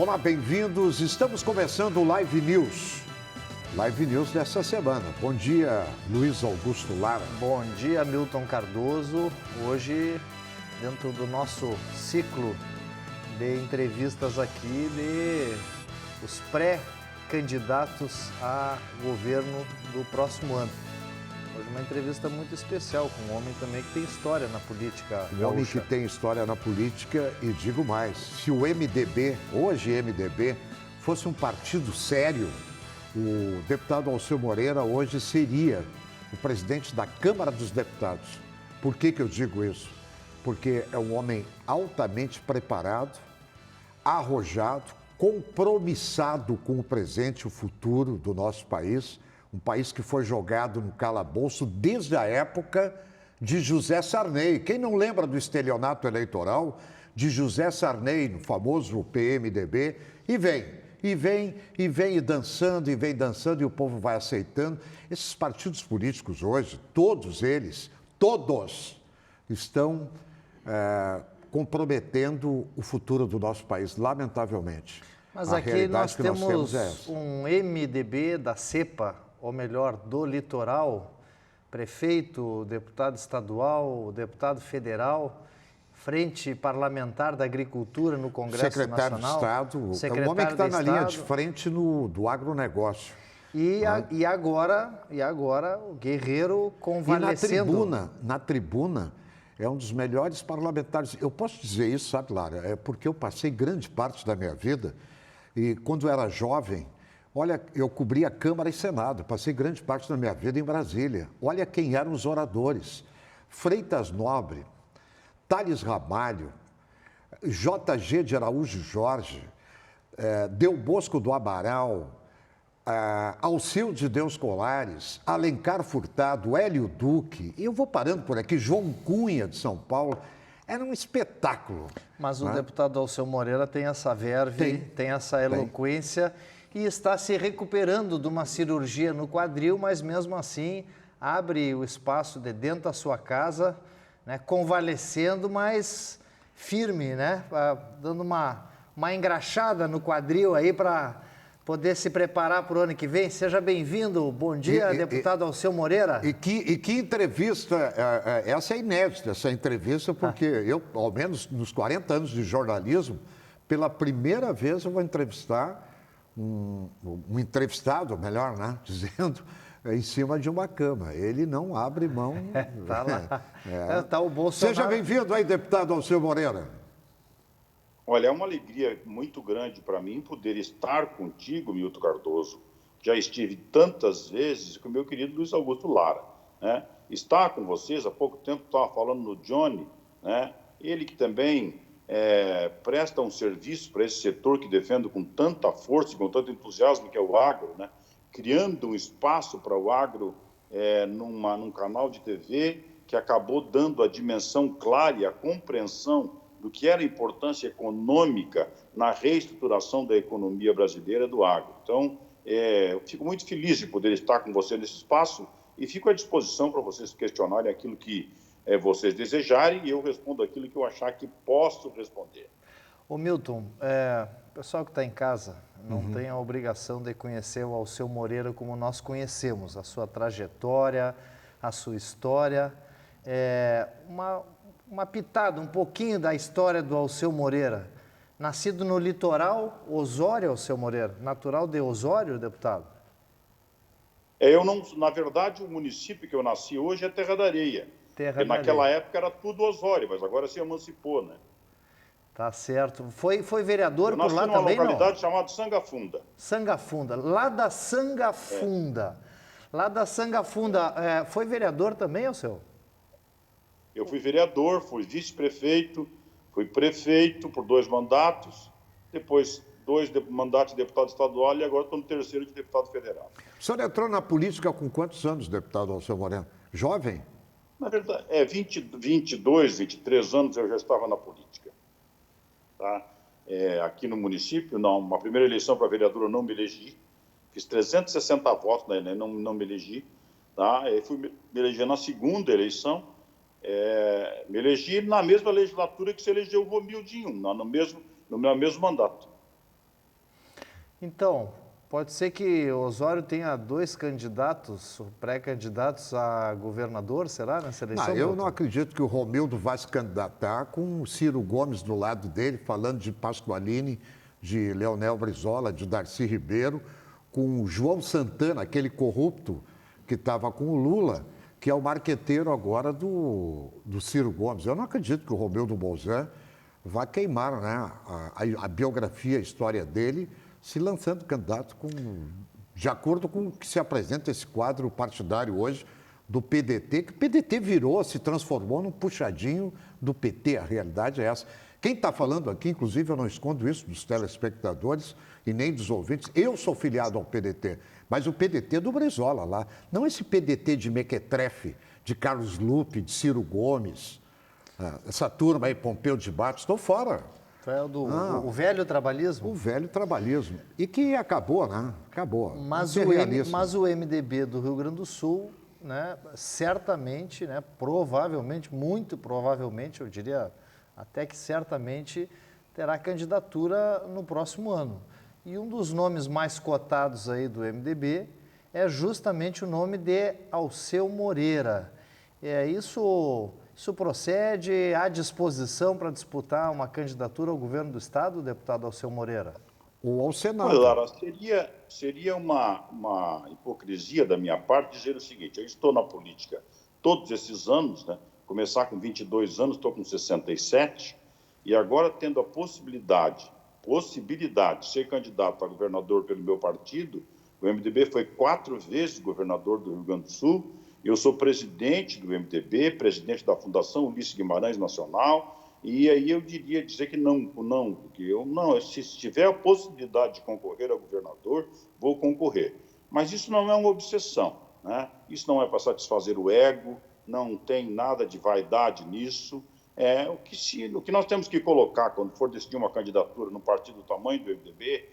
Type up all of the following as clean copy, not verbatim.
Olá, bem-vindos. Estamos começando o Live News. Live News dessa semana. Bom dia, Luiz Augusto Lara. Bom dia, Milton Cardoso. Hoje, dentro do nosso ciclo de entrevistas aqui de os pré-candidatos a governo do próximo ano. Hoje uma entrevista muito especial com um homem também que tem história na política. Um homem que tem história na política e digo mais, se o MDB, hoje MDB, fosse um partido sério, o deputado Alceu Moreira hoje seria o presidente da Câmara dos Deputados. Por que eu digo isso? Porque é um homem altamente preparado, arrojado, compromissado com o presente e o futuro do nosso país, um país que foi jogado no calabouço desde a época de José Sarney. Quem não lembra do estelionato eleitoral de José Sarney, no famoso PMDB, e vem dançando, e o povo vai aceitando. Esses partidos políticos hoje, todos eles, estão comprometendo o futuro do nosso país, lamentavelmente. Mas aqui nós temos um MDB da cepa, ou melhor, do litoral, prefeito, deputado estadual, deputado federal, frente parlamentar da agricultura no Congresso Nacional. Secretário de Estado, é um homem que está na linha de frente do agronegócio. E agora o Guerreiro convalescendo. E na tribuna, é um dos melhores parlamentares. Eu posso dizer isso, sabe, Lara? É porque eu passei grande parte da minha vida e quando eu era jovem, olha, eu cobria Câmara e Senado, passei grande parte da minha vida em Brasília. Olha quem eram os oradores. Freitas Nobre, Thales Ramalho, JG de Araújo Jorge, Del Bosco do Amaral, Alceu de Deus Colares, Alencar Furtado, Hélio Duque, e eu vou parando por aqui, João Cunha de São Paulo. Era um espetáculo. Mas o deputado Alceu Moreira tem essa verve, tem essa eloquência e está se recuperando de uma cirurgia no quadril, mas mesmo assim abre o espaço de dentro da sua casa, né, convalescendo, mas firme, né, dando uma engraxada no quadril aí para poder se preparar para o ano que vem. Seja bem-vindo. Bom dia, deputado Alceu Moreira. E que entrevista, essa é inédita, essa entrevista, porque eu, ao menos nos 40 anos de jornalismo, pela primeira vez eu vou entrevistar um entrevistado, melhor, né, dizendo, em cima de uma cama. Ele não abre mão. Tá lá. Tá o Bolsonaro. Seja bem-vindo aí, deputado Alceu Moreira. Olha, é uma alegria muito grande para mim poder estar contigo, Milton Cardoso. Já estive tantas vezes com o meu querido Luiz Augusto Lara, né? Estar com vocês, há pouco tempo estava falando no Johnny, né? Ele que também presta um serviço para esse setor que defendo com tanta força e com tanto entusiasmo, que é o agro, né? Criando um espaço para o agro num canal de TV que acabou dando a dimensão clara e a compreensão do que era a importância econômica na reestruturação da economia brasileira do agro. Então, eu fico muito feliz de poder estar com você nesse espaço e fico à disposição para vocês questionarem aquilo que vocês desejarem e eu respondo aquilo que eu achar que posso responder. Ô Milton, o pessoal que está em casa não tem a obrigação de conhecer o Alceu Moreira como nós conhecemos, a sua trajetória, a sua história. Uma pitada, um pouquinho da história do Alceu Moreira. Nascido no litoral, Osório, Alceu Moreira. Natural de Osório, deputado? Na verdade, o município que eu nasci hoje é Terra da Areia. Porque naquela época era tudo Osório, mas agora se emancipou, né? Tá certo. Foi vereador por lá também, não? Eu nasci numa localidade chamada Sangafunda. Sangafunda, lá da Sangafunda. Lá da Sangafunda. Foi vereador também, Alceu? Eu fui vereador, fui vice-prefeito, fui prefeito por 2 mandatos, depois 2 mandatos de deputado estadual e agora estou no 3º de deputado federal. O senhor entrou na política com quantos anos, deputado Alceu Moreira? Jovem? Na verdade, 22, 23 anos eu já estava na política. Tá? Aqui no município, uma primeira eleição para vereador eu não me elegi, fiz 360 votos, né, não me elegi. Tá? Fui me eleger na segunda eleição, me elegi na mesma legislatura que se elegeu o Romildinho, no meu mesmo mandato. Então, pode ser que Osório tenha 2 candidatos, pré-candidatos a governador, será, nessa eleição? Eu não acredito que o Romildo vai se candidatar com o Ciro Gomes do lado dele, falando de Pasqualini, de Leonel Brizola, de Darcy Ribeiro, com o João Santana, aquele corrupto que estava com o Lula, que é o marqueteiro agora do Ciro Gomes. Eu não acredito que o Romildo Bolzan vai queimar, né, a biografia, a história dele, se lançando candidato de acordo com o que se apresenta esse quadro partidário hoje do PDT, que o PDT virou, se transformou num puxadinho do PT, a realidade é essa. Quem está falando aqui, inclusive, eu não escondo isso dos telespectadores e nem dos ouvintes, eu sou filiado ao PDT, mas o PDT do Brizola lá, não esse PDT de Mequetrefe, de Carlos Lupe, de Ciro Gomes, essa turma aí, Pompeu de Baixo, estou fora. É o velho trabalhismo? O velho trabalhismo. E que acabou, né? Acabou. Mas o MDB do Rio Grande do Sul, né, certamente, né, provavelmente, muito provavelmente, eu diria até que certamente, terá candidatura no próximo ano. E um dos nomes mais cotados aí do MDB é justamente o nome de Alceu Moreira. Isso procede à disposição para disputar uma candidatura ao governo do Estado, deputado Alceu Moreira? Ou ao Senado. Olha, Lara, seria uma hipocrisia da minha parte dizer o seguinte: eu estou na política todos esses anos, né? Começar com 22 anos, estou com 67, e agora tendo a possibilidade de ser candidato a governador pelo meu partido. O MDB foi 4 vezes governador do Rio Grande do Sul. Eu sou presidente do MDB, presidente da Fundação Ulisses Guimarães Nacional, e aí eu dizer que se tiver a possibilidade de concorrer a governador, vou concorrer. Mas isso não é uma obsessão, né? Isso não é para satisfazer o ego, não tem nada de vaidade nisso. O que nós temos que colocar quando for decidir uma candidatura no partido do tamanho do MDB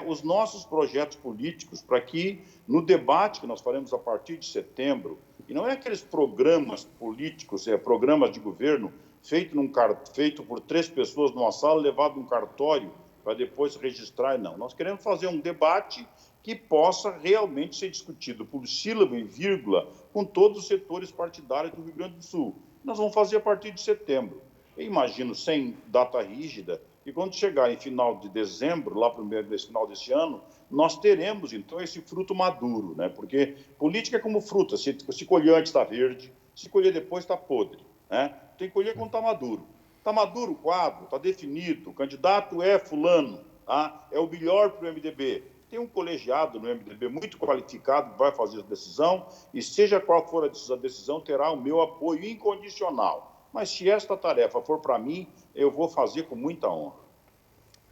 os nossos projetos políticos, para que no debate que nós faremos a partir de setembro, e não é aqueles programas políticos, programas de governo feito por 3 pessoas numa sala, levado num cartório para depois registrar, não. Nós queremos fazer um debate que possa realmente ser discutido por sílaba e vírgula com todos os setores partidários do Rio Grande do Sul. Nós vamos fazer a partir de setembro. Eu imagino, sem data rígida, que quando chegar em final de dezembro, lá para o final desse ano, nós teremos, então, esse fruto maduro, né? Porque política é como fruta, se colher antes está verde, se colher depois está podre, né? Tem que colher quando está maduro. Está maduro o quadro, está definido, o candidato é fulano, tá? É o melhor para o MDB. Tem um colegiado no MDB muito qualificado que vai fazer a decisão, e seja qual for a decisão, terá o meu apoio incondicional. Mas se esta tarefa for para mim, eu vou fazer com muita honra.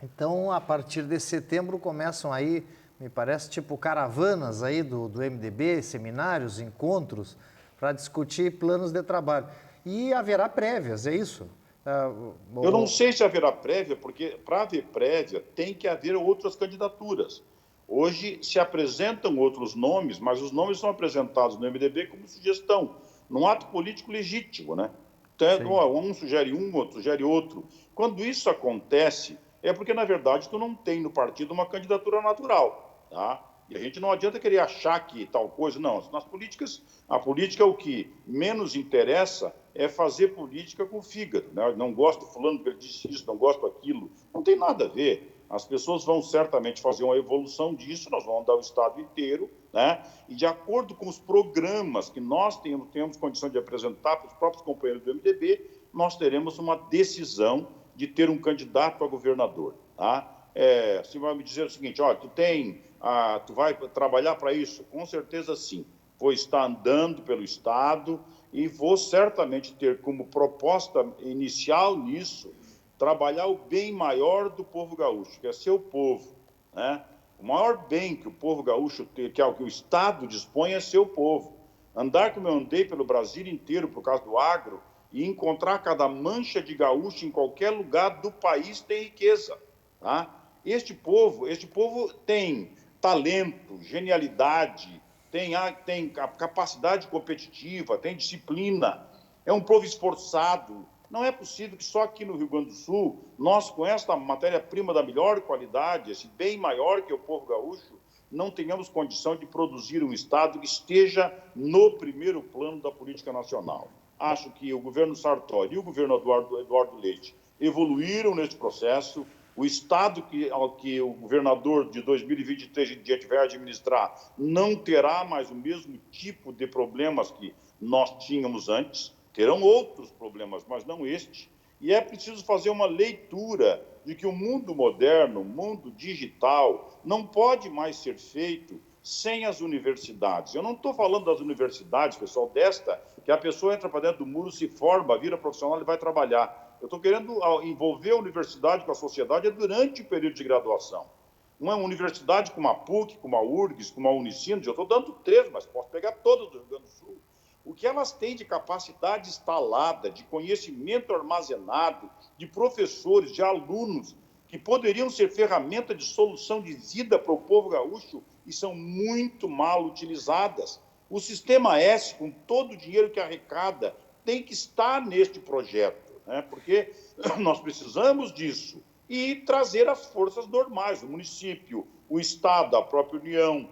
Então, a partir de setembro, começam aí, me parece, tipo caravanas aí do MDB, seminários, encontros, para discutir planos de trabalho. E haverá prévias, é isso? Eu não sei se haverá prévia, porque para haver prévia tem que haver outras candidaturas. Hoje se apresentam outros nomes, mas os nomes são apresentados no MDB como sugestão, num ato político legítimo, né? Então, um sugere um, outro sugere outro. Quando isso acontece, é porque, na verdade, tu não tem no partido uma candidatura natural, tá? E a gente não adianta querer achar que tal coisa, não. Nas políticas, a política é o que menos interessa é fazer política com o fígado, né? Não gosto do fulano porque ele disse isso, não gosto daquilo. Não tem nada a ver. As pessoas vão certamente fazer uma evolução disso, nós vamos dar o Estado inteiro, né? E de acordo com os programas que nós temos condição de apresentar para os próprios companheiros do MDB, nós teremos uma decisão de ter um candidato a governador, tá? Você vai me dizer o seguinte: olha, tu vai trabalhar para isso? Com certeza sim. Vou estar andando pelo Estado e vou certamente ter como proposta inicial nisso trabalhar o bem maior do povo gaúcho, que é seu povo, né? O maior bem que o povo gaúcho tem, que é o que o Estado dispõe, é seu povo. Andar como eu andei pelo Brasil inteiro por causa do agro e encontrar cada mancha de gaúcho em qualquer lugar do país tem riqueza, tá? Este povo tem talento, genialidade, tem capacidade competitiva, tem disciplina, é um povo esforçado, Não é possível que só aqui no Rio Grande do Sul, nós com esta matéria-prima da melhor qualidade, esse bem maior que é o povo gaúcho, não tenhamos condição de produzir um Estado que esteja no primeiro plano da política nacional. Acho que o governo Sartori e o governo Eduardo Leite evoluíram nesse processo. O Estado que o governador de 2023 em diante vai administrar não terá mais o mesmo tipo de problemas que nós tínhamos antes. Terão outros problemas, mas não este. E é preciso fazer uma leitura de que o mundo moderno, o mundo digital, não pode mais ser feito sem as universidades. Eu não estou falando das universidades, pessoal, que a pessoa entra para dentro do muro, se forma, vira profissional e vai trabalhar. Eu estou querendo envolver a universidade com a sociedade durante o período de graduação. Uma universidade como a PUC, como a URGS, como a Unicinos, eu estou dando 3, mas posso pegar todas do Rio Grande do Sul. O que elas têm de capacidade instalada, de conhecimento armazenado, de professores, de alunos, que poderiam ser ferramenta de solução de vida para o povo gaúcho e são muito mal utilizadas. O Sistema S, com todo o dinheiro que arrecada, tem que estar neste projeto, né? Porque nós precisamos disso e trazer as forças normais, o município, o Estado, a própria União,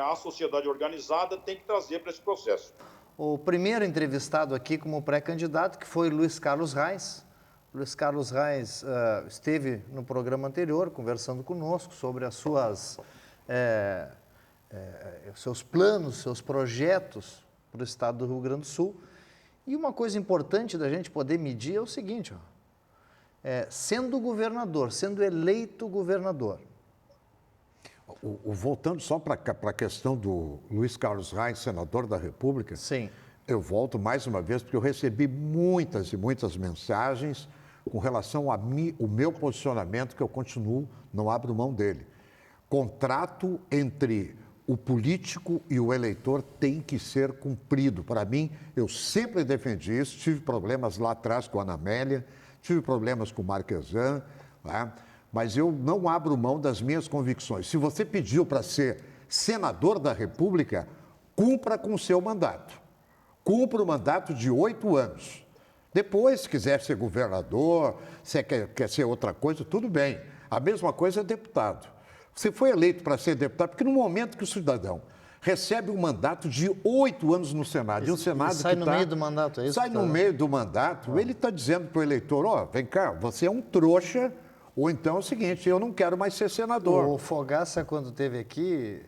a sociedade organizada tem que trazer para esse processo. O primeiro entrevistado aqui como pré-candidato, que foi Luiz Carlos Reis. Luiz Carlos Reis esteve no programa anterior conversando conosco sobre as seus planos, seus projetos para o estado do Rio Grande do Sul. E uma coisa importante da gente poder medir é o seguinte, sendo governador, sendo eleito governador. Voltando só para a questão do Luiz Carlos Reis, senador da República, sim, eu volto mais uma vez porque eu recebi muitas e muitas mensagens com relação ao meu posicionamento, que eu continuo, não abro mão dele. Contrato entre o político e o eleitor tem que ser cumprido. Para mim, eu sempre defendi isso, tive problemas lá atrás com a Ana Amélia, tive problemas com o Marquesan, né? Mas eu não abro mão das minhas convicções. Se você pediu para ser senador da República, cumpra com o seu mandato. Cumpra o mandato de 8 anos. Depois, se quiser ser governador, se quer ser outra coisa, tudo bem. A mesma coisa é deputado. Você foi eleito para ser deputado, porque no momento que o cidadão recebe um mandato de 8 anos no Senado, e um Senado sai no meio do mandato, é isso? Sai no meio do mandato, ele está dizendo para o eleitor, vem cá, você é um trouxa, ou então é o seguinte, eu não quero mais ser senador. O Fogaça, quando esteve aqui,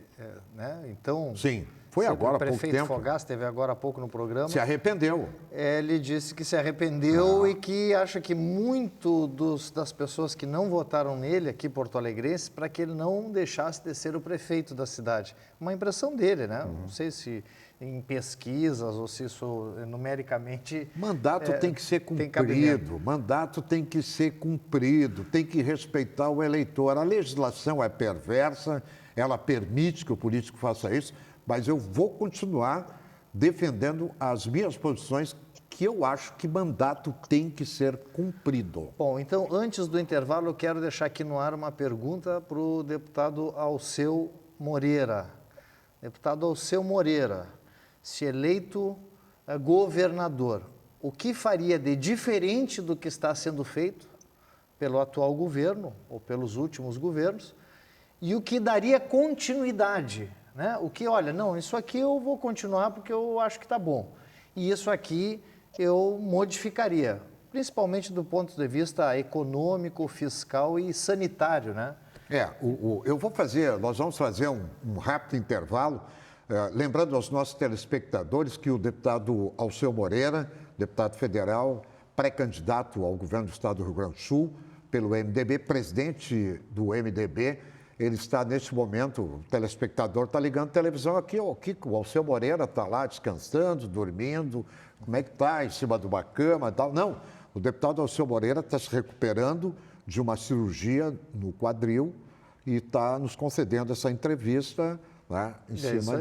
né, então... Sim, foi agora há pouco tempo. O prefeito Fogaça esteve agora há pouco no programa. Se arrependeu. Ele disse que se arrependeu e que acha que muito das pessoas que não votaram nele aqui, porto-alegrenses, para que ele não deixasse de ser o prefeito da cidade. Uma impressão dele, né? Não sei se em pesquisas ou se isso numericamente... Mandato tem que ser cumprido, mandato tem que ser cumprido, tem que respeitar o eleitor. A legislação é perversa, ela permite que o político faça isso, mas eu vou continuar defendendo as minhas posições, que eu acho que mandato tem que ser cumprido. Bom, então, antes do intervalo, eu quero deixar aqui no ar uma pergunta para o deputado Alceu Moreira. Deputado Alceu Moreira, se eleito governador, o que faria de diferente do que está sendo feito pelo atual governo, ou pelos últimos governos, e o que daria continuidade? Né? O que, olha, não, isso aqui eu vou continuar porque eu acho que está bom. E isso aqui eu modificaria, principalmente do ponto de vista econômico, fiscal e sanitário, né? Nós vamos fazer um rápido intervalo, lembrando aos nossos telespectadores que o deputado Alceu Moreira, deputado federal, pré-candidato ao governo do estado do Rio Grande do Sul, pelo MDB, presidente do MDB, ele está, neste momento, o telespectador está ligando a televisão aqui, o Alceu Moreira está lá descansando, dormindo, como é que está, em cima de uma cama e tal. Não, o deputado Alceu Moreira está se recuperando de uma cirurgia no quadril e está nos concedendo essa entrevista, né, em cima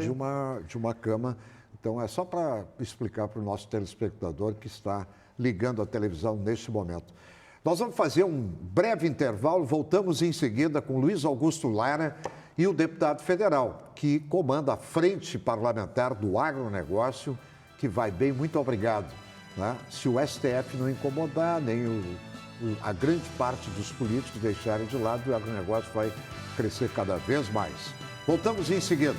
de uma cama. Então, é só para explicar para o nosso telespectador que está ligando a televisão neste momento. Nós vamos fazer um breve intervalo, voltamos em seguida com Luiz Augusto Lara e o deputado federal, que comanda a frente parlamentar do agronegócio, que vai bem. Muito obrigado. né, se o STF não incomodar, nem a grande parte dos políticos deixarem de lado, o agronegócio vai crescer cada vez mais. Voltamos em seguida.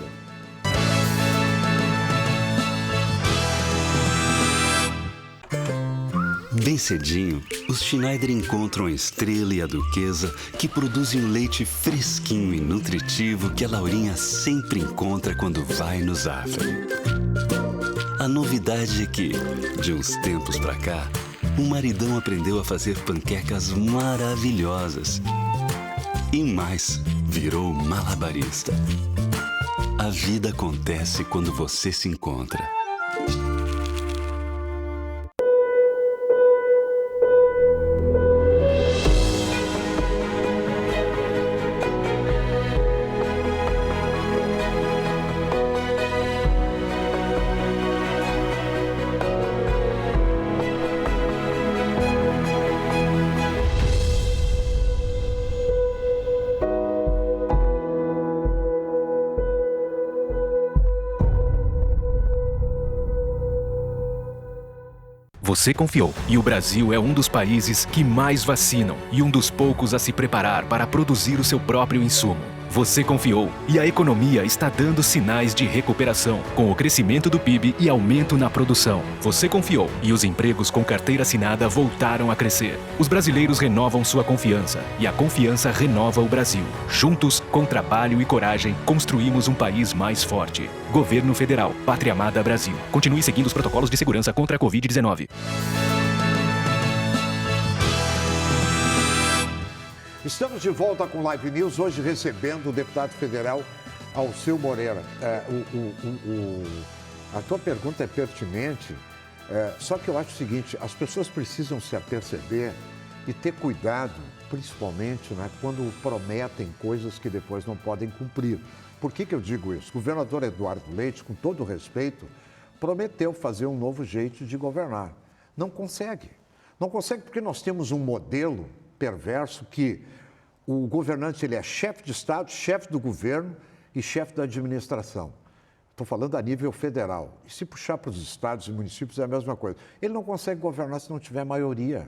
Bem cedinho, os Schneider encontram a Estrela e a Duquesa, que produzem um leite fresquinho e nutritivo que a Laurinha sempre encontra quando vai no Zafari. A novidade é que, de uns tempos pra cá, o maridão aprendeu a fazer panquecas maravilhosas. E mais, virou malabarista. A vida acontece quando você se encontra. Você confiou, e o Brasil é um dos países que mais vacinam e um dos poucos a se preparar para produzir o seu próprio insumo. Você confiou, e a economia está dando sinais de recuperação, com o crescimento do PIB e aumento na produção. Você confiou, e os empregos com carteira assinada voltaram a crescer. Os brasileiros renovam sua confiança, e a confiança renova o Brasil. Juntos, com trabalho e coragem, construímos um país mais forte. Governo Federal, Pátria Amada Brasil. Continue seguindo os protocolos de segurança contra a Covid-19. Estamos de volta com Live News, hoje recebendo o deputado federal Alceu Moreira. A tua pergunta é pertinente, só que eu acho o seguinte, as pessoas precisam se aperceber e ter cuidado, principalmente, né, quando prometem coisas que depois não podem cumprir. Por que eu digo isso? O governador Eduardo Leite, com todo respeito, prometeu fazer um novo jeito de governar. Não consegue. Não consegue porque nós temos um modelo perverso que o governante ele é chefe de Estado, chefe do governo e chefe da administração. Estou falando a nível federal. E se puxar para os estados e municípios é a mesma coisa. Ele não consegue governar se não tiver maioria.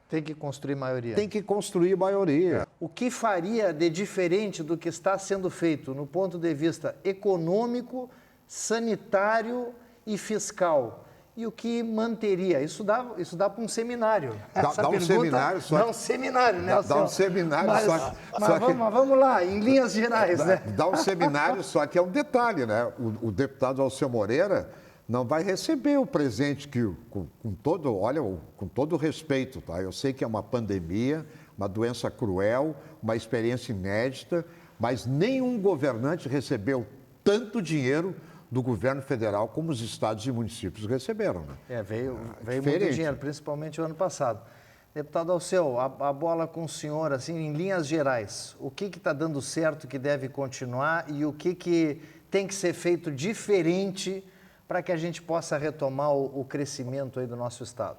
Tem que construir maioria. Tem que construir maioria. O que faria de diferente do que está sendo feito no ponto de vista econômico, sanitário e fiscal? E o que manteria? Isso dá para um seminário. Dá um seminário só. Dá um seminário, né? Dá um seminário só. Mas vamos lá, em linhas gerais, né? Dá um seminário, só que é um detalhe, né? O deputado Alceu Moreira não vai receber o presente que, com todo respeito, tá? Eu sei que é uma pandemia, uma doença cruel, uma experiência inédita, mas nenhum governante recebeu tanto dinheiro do governo federal como os estados e municípios receberam. Né? Veio muito dinheiro, principalmente o ano passado. Deputado Alceu, a bola com o senhor, assim, em linhas gerais, o que está dando certo que deve continuar e o que tem que ser feito diferente para que a gente possa retomar o crescimento aí do nosso estado?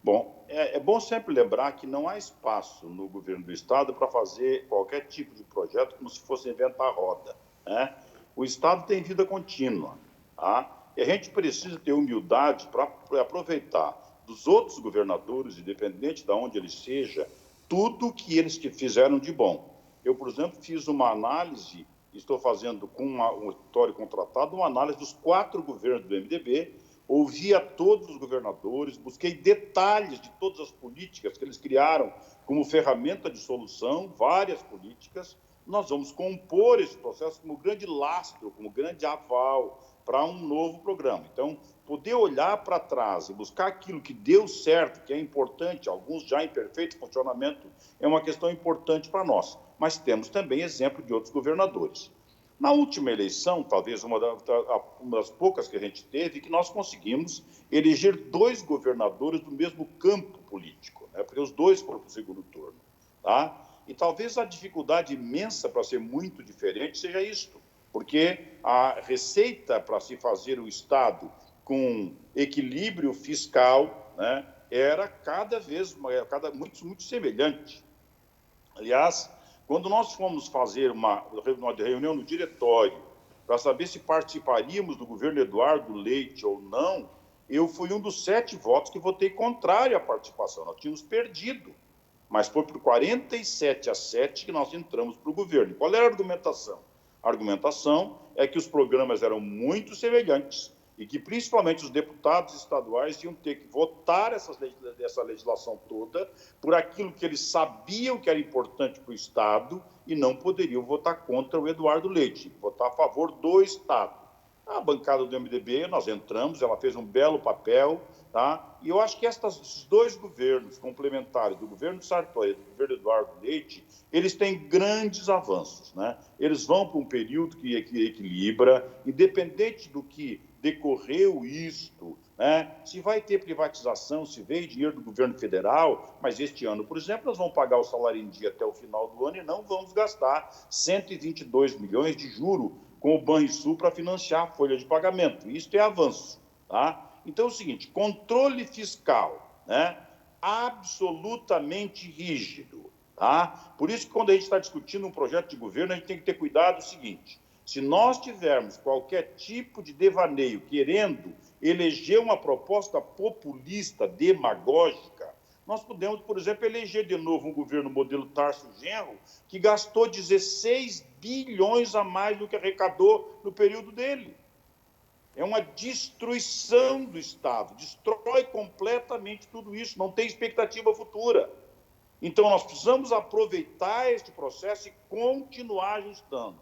Bom, é bom sempre lembrar que não há espaço no governo do estado para fazer qualquer tipo de projeto como se fosse inventar a roda, né? O Estado tem vida contínua, tá? E a gente precisa ter humildade para aproveitar dos outros governadores, independente de onde ele seja, tudo que eles fizeram de bom. Eu, por exemplo, fiz uma análise, estou fazendo com um escritório contratado, uma análise dos 4 governos do MDB, ouvi a todos os governadores, busquei detalhes de todas as políticas que eles criaram como ferramenta de solução, várias políticas. Nós vamos compor esse processo como grande lastro, como grande aval para um novo programa. Então, poder olhar para trás e buscar aquilo que deu certo, que é importante, alguns já em perfeito funcionamento, é uma questão importante para nós. Mas temos também exemplo de outros governadores. Na última eleição, talvez uma das poucas que a gente teve, que nós conseguimos eleger 2 governadores do mesmo campo político, né? Porque os 2 foram para o segundo turno, tá? E talvez a dificuldade imensa para ser muito diferente seja isto, porque a receita para se fazer o Estado com equilíbrio fiscal, né, era cada vez muito semelhante. Aliás, quando nós fomos fazer uma reunião no diretório para saber se participaríamos do governo Eduardo Leite ou não, eu fui um dos 7 votos que votei contrário à participação. Nós tínhamos perdido, mas foi por 47-7 que nós entramos para o governo. Qual era a argumentação? A argumentação é que os programas eram muito semelhantes e que, principalmente, os deputados estaduais iam ter que votar essa legislação toda por aquilo que eles sabiam que era importante para o Estado e não poderiam votar contra o Eduardo Leite, votar a favor do Estado. A bancada do MDB, nós entramos, ela fez um belo papel, tá? E eu acho que esses 2 governos complementares, do governo Sartori e do governo Eduardo Leite, eles têm grandes avanços, né? Eles vão para um período que equilibra, independente do que decorreu isto, né? Se vai ter privatização, se veio dinheiro do governo federal, mas este ano, por exemplo, nós vamos pagar o salário em dia até o final do ano e não vamos gastar 122 milhões de juros com o Banrisul para financiar a folha de pagamento. Isso é avanço, tá? Então é o seguinte, controle fiscal, né? Absolutamente rígido, tá? Por isso que quando a gente está discutindo um projeto de governo, a gente tem que ter cuidado o seguinte, se nós tivermos qualquer tipo de devaneio querendo eleger uma proposta populista, demagógica, nós podemos, por exemplo, eleger de novo um governo modelo Tarso Genro, que gastou 16 bilhões a mais do que arrecadou no período dele. É uma destruição do Estado, destrói completamente tudo isso, não tem expectativa futura. Então, nós precisamos aproveitar este processo e continuar ajustando.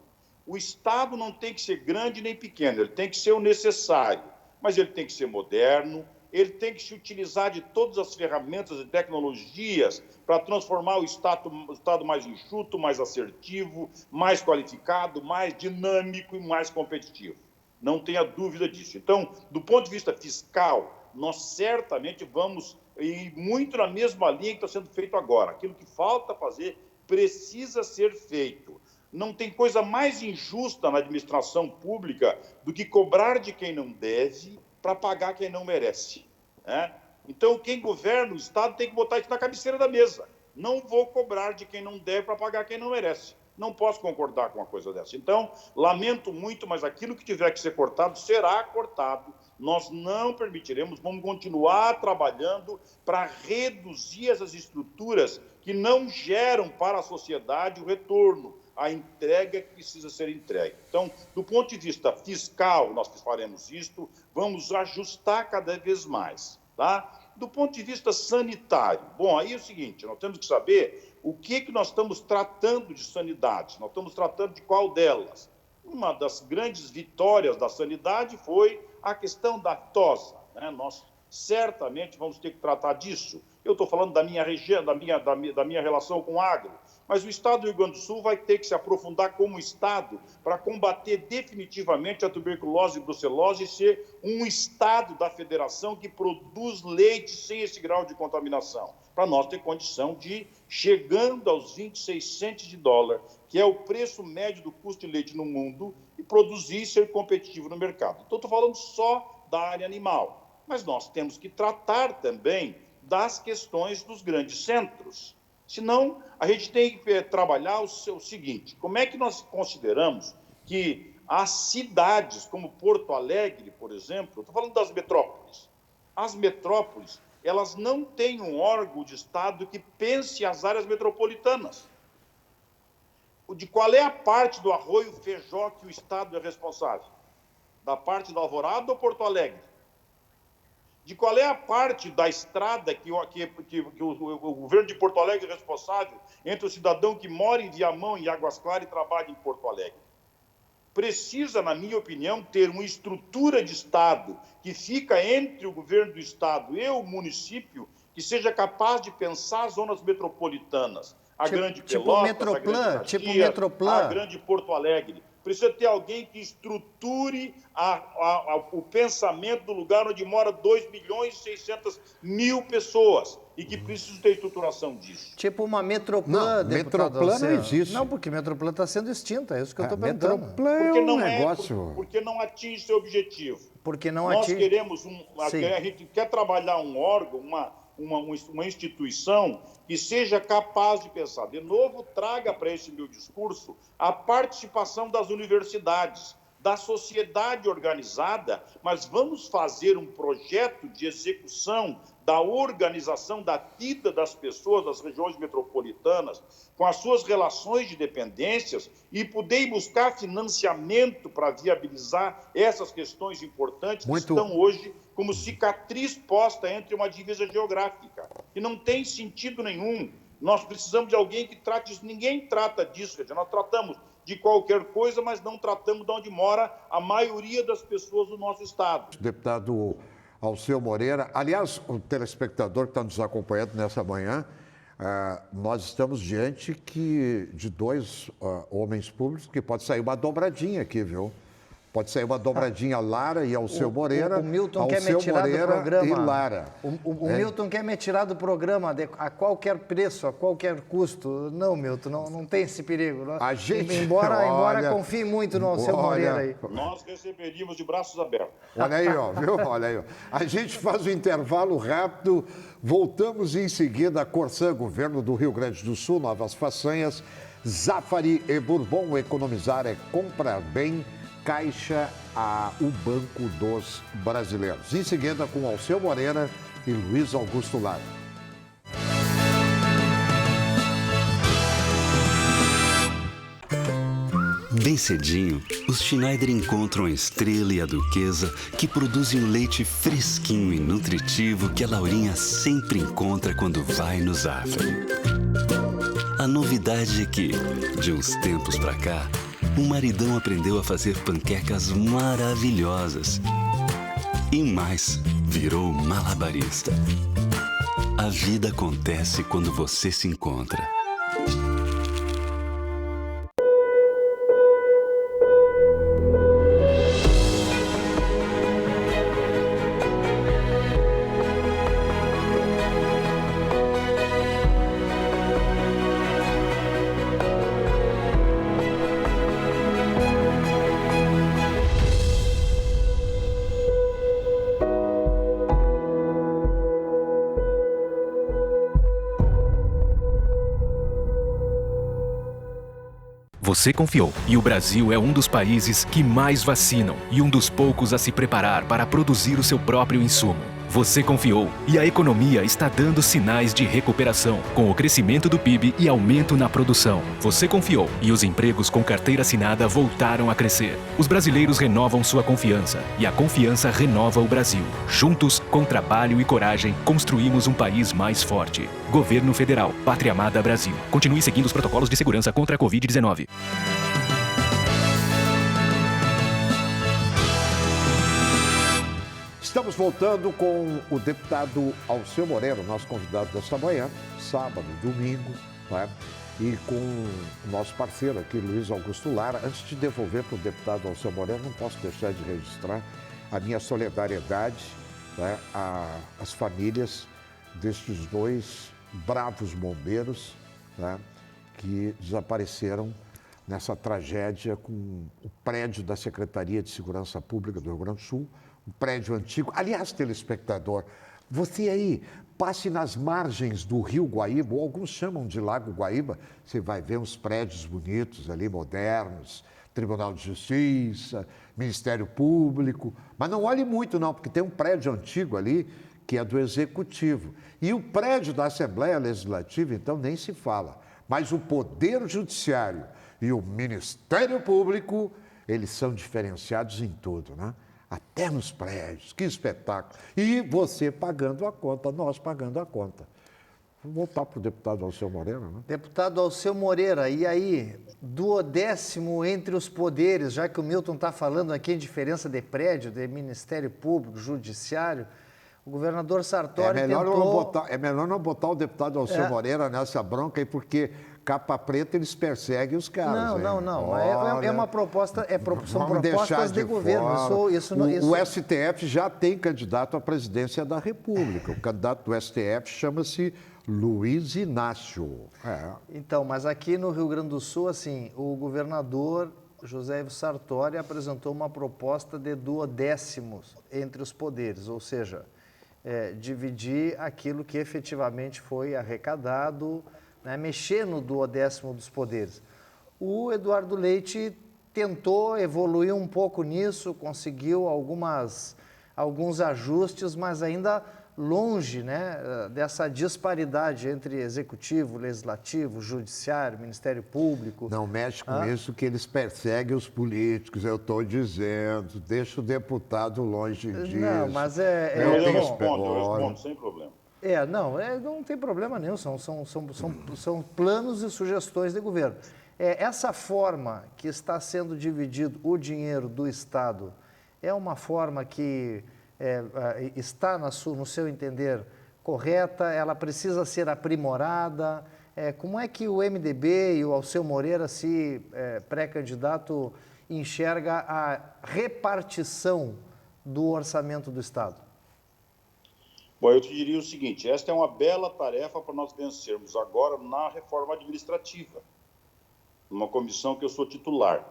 O Estado não tem que ser grande nem pequeno, ele tem que ser o necessário, mas ele tem que ser moderno, ele tem que se utilizar de todas as ferramentas e tecnologias para transformar o Estado mais enxuto, mais assertivo, mais qualificado, mais dinâmico e mais competitivo. Não tenha dúvida disso. Então, do ponto de vista fiscal, nós certamente vamos ir muito na mesma linha que está sendo feito agora. Aquilo que falta fazer precisa ser feito. Não tem coisa mais injusta na administração pública do que cobrar de quem não deve para pagar quem não merece, né? Então, quem governa o Estado tem que botar isso na cabeceira da mesa. Não vou cobrar de quem não deve para pagar quem não merece. Não posso concordar com uma coisa dessa. Então, lamento muito, mas aquilo que tiver que ser cortado, será cortado. Nós não permitiremos, vamos continuar trabalhando para reduzir essas estruturas que não geram para a sociedade o retorno, a entrega que precisa ser entregue. Então, do ponto de vista fiscal, nós faremos isto, vamos ajustar cada vez mais, tá? Do ponto de vista sanitário, bom, aí é o seguinte, nós temos que saber o que nós estamos tratando de sanidade, nós estamos tratando de qual delas. Uma das grandes vitórias da sanidade foi a questão da tosa, né? Nós certamente vamos ter que tratar disso. Eu estou falando da minha região, da minha relação com o agro, mas o Estado do Rio Grande do Sul vai ter que se aprofundar como Estado para combater definitivamente a tuberculose e brucelose e ser um Estado da Federação que produz leite sem esse grau de contaminação, para nós ter condição de, chegando aos 26 centes de dólar, que é o preço médio do custo de leite no mundo, e produzir e ser competitivo no mercado. Então, estou falando só da área animal, mas nós temos que tratar também das questões dos grandes centros. Senão, a gente tem que trabalhar o seguinte, como é que nós consideramos que as cidades, como Porto Alegre, por exemplo, estou falando das metrópoles, as metrópoles, elas não têm um órgão de Estado que pense as áreas metropolitanas. De qual é a parte do Arroio Feijó que o Estado é responsável? Da parte do Alvorada ou Porto Alegre? De qual é a parte da estrada que o governo de Porto Alegre é responsável entre o cidadão que mora em Viamão, em Águas Claras, e trabalha em Porto Alegre? Precisa, na minha opinião, ter uma estrutura de Estado que fica entre o governo do Estado e o município que seja capaz de pensar zonas metropolitanas. A Grande Pelotas, a Grande Caxias, a Grande Porto Alegre. Precisa ter alguém que estruture o pensamento do lugar onde mora 2.600.000 pessoas e que precisa ter estruturação disso. Tipo uma Metroplan, não, Metroplan não existe. Não, porque Metroplan está sendo extinta, é isso que eu estou perguntando. Metroplan é um negócio... Porque não atinge seu objetivo. Porque não Nós atinge... queremos, a gente quer trabalhar um órgão, uma instituição que seja capaz de pensar. De novo, traga para esse meu discurso a participação das universidades, da sociedade organizada, mas vamos fazer um projeto de execução da organização da vida das pessoas das regiões metropolitanas, com as suas relações de dependências, e poder buscar financiamento para viabilizar essas questões importantes que estão hoje como cicatriz posta entre uma divisa geográfica, que não tem sentido nenhum. Nós precisamos de alguém que trate isso. Ninguém trata disso, nós tratamos de qualquer coisa, mas não tratamos de onde mora a maioria das pessoas do nosso estado. Deputado Alceu Moreira, aliás, o telespectador que está nos acompanhando nessa manhã, nós estamos diante de dois homens públicos que pode sair uma dobradinha aqui, viu? Pode sair uma dobradinha Lara e Alceu Moreira. O Milton quer me Alceu tirar Moreira do programa. E Lara. O Milton quer me tirar do programa a qualquer preço, a qualquer custo. Não, Milton, não tem esse perigo. A gente, embora confie muito no Alceu Moreira aí. Nós receberíamos de braços abertos. Olha aí, ó, viu? Olha aí, ó. A gente faz um intervalo rápido, voltamos em seguida a Corsã, governo do Rio Grande do Sul, novas façanhas, Zafari e Bourbon, economizar é comprar bem, Caixa, o Banco dos Brasileiros. Em seguida, com Alceu Moreira e Luiz Augusto Lara. Bem cedinho, os Schneider encontram a Estrela e a Duquesa, que produzem o leite fresquinho e nutritivo que a Laurinha sempre encontra quando vai no Zafari. A novidade é que, de uns tempos pra cá, o maridão aprendeu a fazer panquecas maravilhosas. E mais, virou malabarista. A vida acontece quando você se encontra. Você confiou, e o Brasil é um dos países que mais vacinam e um dos poucos a se preparar para produzir o seu próprio insumo. Você confiou, e a economia está dando sinais de recuperação, com o crescimento do PIB e aumento na produção. Você confiou, e os empregos com carteira assinada voltaram a crescer. Os brasileiros renovam sua confiança, e a confiança renova o Brasil. Juntos, com trabalho e coragem, construímos um país mais forte. Governo Federal, Pátria Amada Brasil. Continue seguindo os protocolos de segurança contra a Covid-19. Estamos voltando com o deputado Alceu Moreira, nosso convidado desta manhã, sábado, domingo, né? E com o nosso parceiro aqui, Luiz Augusto Lara. Antes de devolver para o deputado Alceu Moreira, não posso deixar de registrar a minha solidariedade, né, às famílias destes dois bravos bombeiros, né, que desapareceram nessa tragédia com o prédio da Secretaria de Segurança Pública do Rio Grande do Sul, um prédio antigo. Aliás, telespectador, você aí, passe nas margens do Rio Guaíba, ou alguns chamam de Lago Guaíba, você vai ver uns prédios bonitos ali, modernos, Tribunal de Justiça, Ministério Público, mas não olhe muito não, porque tem um prédio antigo ali que é do Executivo. E o prédio da Assembleia Legislativa, então, nem se fala. Mas o Poder Judiciário e o Ministério Público, eles são diferenciados em tudo, né? Até nos prédios, que espetáculo. E você pagando a conta, nós pagando a conta. Vou voltar para o deputado Alceu Moreira, né? Deputado Alceu Moreira, e aí, duodécimo entre os poderes, já que o Milton está falando aqui em diferença de prédio, de Ministério Público, Judiciário, o governador Sartori É melhor não botar o deputado Alceu Moreira nessa bronca aí, porque capa preta eles perseguem os caras. Não. É uma proposta, são propostas de governo. O STF já tem candidato à presidência da República. O candidato do STF chama-se Luiz Inácio. Então, mas aqui no Rio Grande do Sul, assim, o governador José Ivo Sartori apresentou uma proposta de duodécimos entre os poderes, ou seja, dividir aquilo que efetivamente foi arrecadado, né, mexer no duodécimo dos poderes. O Eduardo Leite tentou evoluir um pouco nisso, conseguiu alguns ajustes, mas ainda longe, né, dessa disparidade entre executivo, legislativo, judiciário, Ministério Público. Não mexe com isso que eles perseguem os políticos, eu estou dizendo. Deixa o deputado longe disso. Não, mas eu respondo sem problema. Não tem problema nenhum, são planos e sugestões de governo. Essa forma que está sendo dividido o dinheiro do Estado é uma forma que está, no seu entender, correta? Ela precisa ser aprimorada? Como é que o MDB e o Alceu Moreira, se pré-candidato, enxerga a repartição do orçamento do Estado? Bom, eu te diria o seguinte, esta é uma bela tarefa para nós vencermos agora na reforma administrativa, numa comissão que eu sou titular,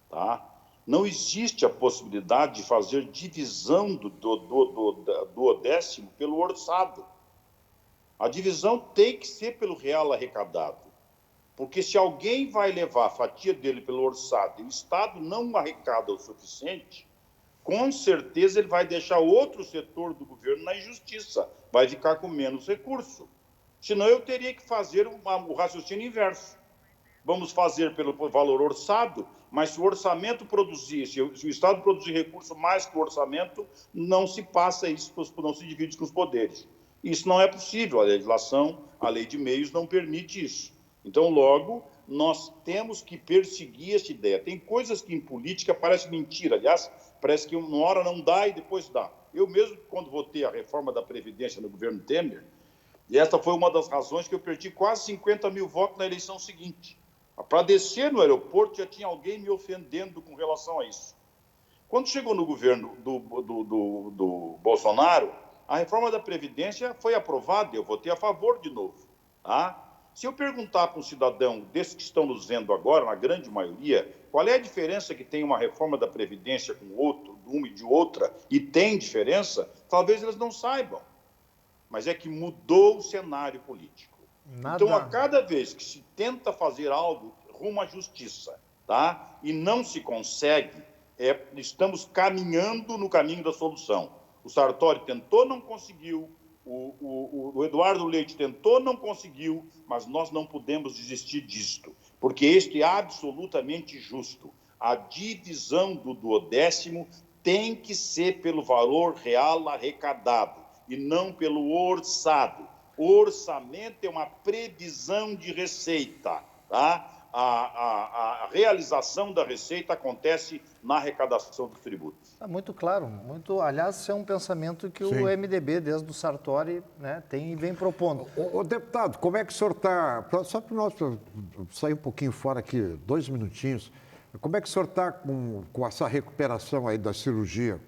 tá? Não existe a possibilidade de fazer divisão do duodécimo pelo orçado. A divisão tem que ser pelo real arrecadado, porque se alguém vai levar a fatia dele pelo orçado e o Estado não arrecada o suficiente, com certeza ele vai deixar outro setor do governo na injustiça, vai ficar com menos recurso. Senão eu teria que fazer o raciocínio inverso. Vamos fazer pelo valor orçado, mas se o orçamento produzir, se o Estado produzir recurso mais que o orçamento, não se passa isso, não se divide com os poderes. Isso não é possível, a legislação, a lei de meios não permite isso. Então, logo, nós temos que perseguir essa ideia. Tem coisas que em política parecem mentira, aliás, parece que uma hora não dá e depois dá. Eu mesmo, quando votei a reforma da Previdência no governo Temer, e essa foi uma das razões que eu perdi quase 50 mil votos na eleição seguinte. Para descer no aeroporto já tinha alguém me ofendendo com relação a isso. Quando chegou no governo do Bolsonaro, a reforma da Previdência foi aprovada e eu votei a favor de novo. Tá? Se eu perguntar para um cidadão desses que estão nos vendo agora, na grande maioria, qual é a diferença que tem uma reforma da Previdência com outro, de uma e de outra, e tem diferença, talvez eles não saibam. Mas é que mudou o cenário político. Então, a cada vez que se tenta fazer algo rumo à justiça, tá? E não se consegue, estamos caminhando no caminho da solução. O Sartori tentou, não conseguiu. O Eduardo Leite tentou, não conseguiu, mas nós não podemos desistir disto, porque este é absolutamente justo. A divisão do duodécimo tem que ser pelo valor real arrecadado e não pelo orçado. O orçamento é uma previsão de receita, tá? A realização da receita acontece na arrecadação dos tributos. Está muito claro. Aliás, isso é um pensamento que o MDB, desde o Sartori, né, tem e vem propondo. O deputado, como é que o senhor está... Só para nós sair um pouquinho fora aqui, 2 minutinhos. Como é que o senhor está com essa recuperação aí da cirurgia?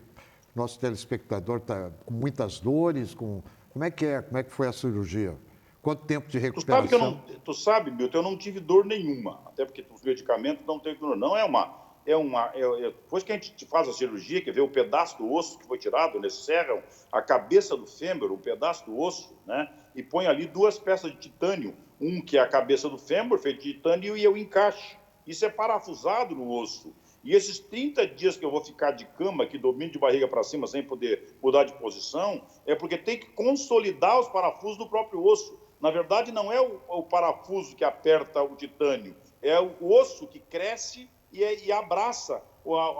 Nosso telespectador está com muitas dores, Como é que foi a cirurgia? Quanto tempo de recuperação? Tu sabe, Milton, eu não tive dor nenhuma, até porque os medicamentos não têm dor. Não depois que a gente faz a cirurgia, que vê o pedaço do osso que foi tirado, eles serram a cabeça do fêmur, o pedaço do osso, né? E põe ali 2 peças de titânio, um que é a cabeça do fêmur, feito de titânio, e o encaixe. Isso é parafusado no osso. E esses 30 dias que eu vou ficar de cama, aqui dormindo de barriga para cima, sem poder mudar de posição, é porque tem que consolidar os parafusos do próprio osso. Na verdade, não é o parafuso que aperta o titânio, é o osso que cresce e abraça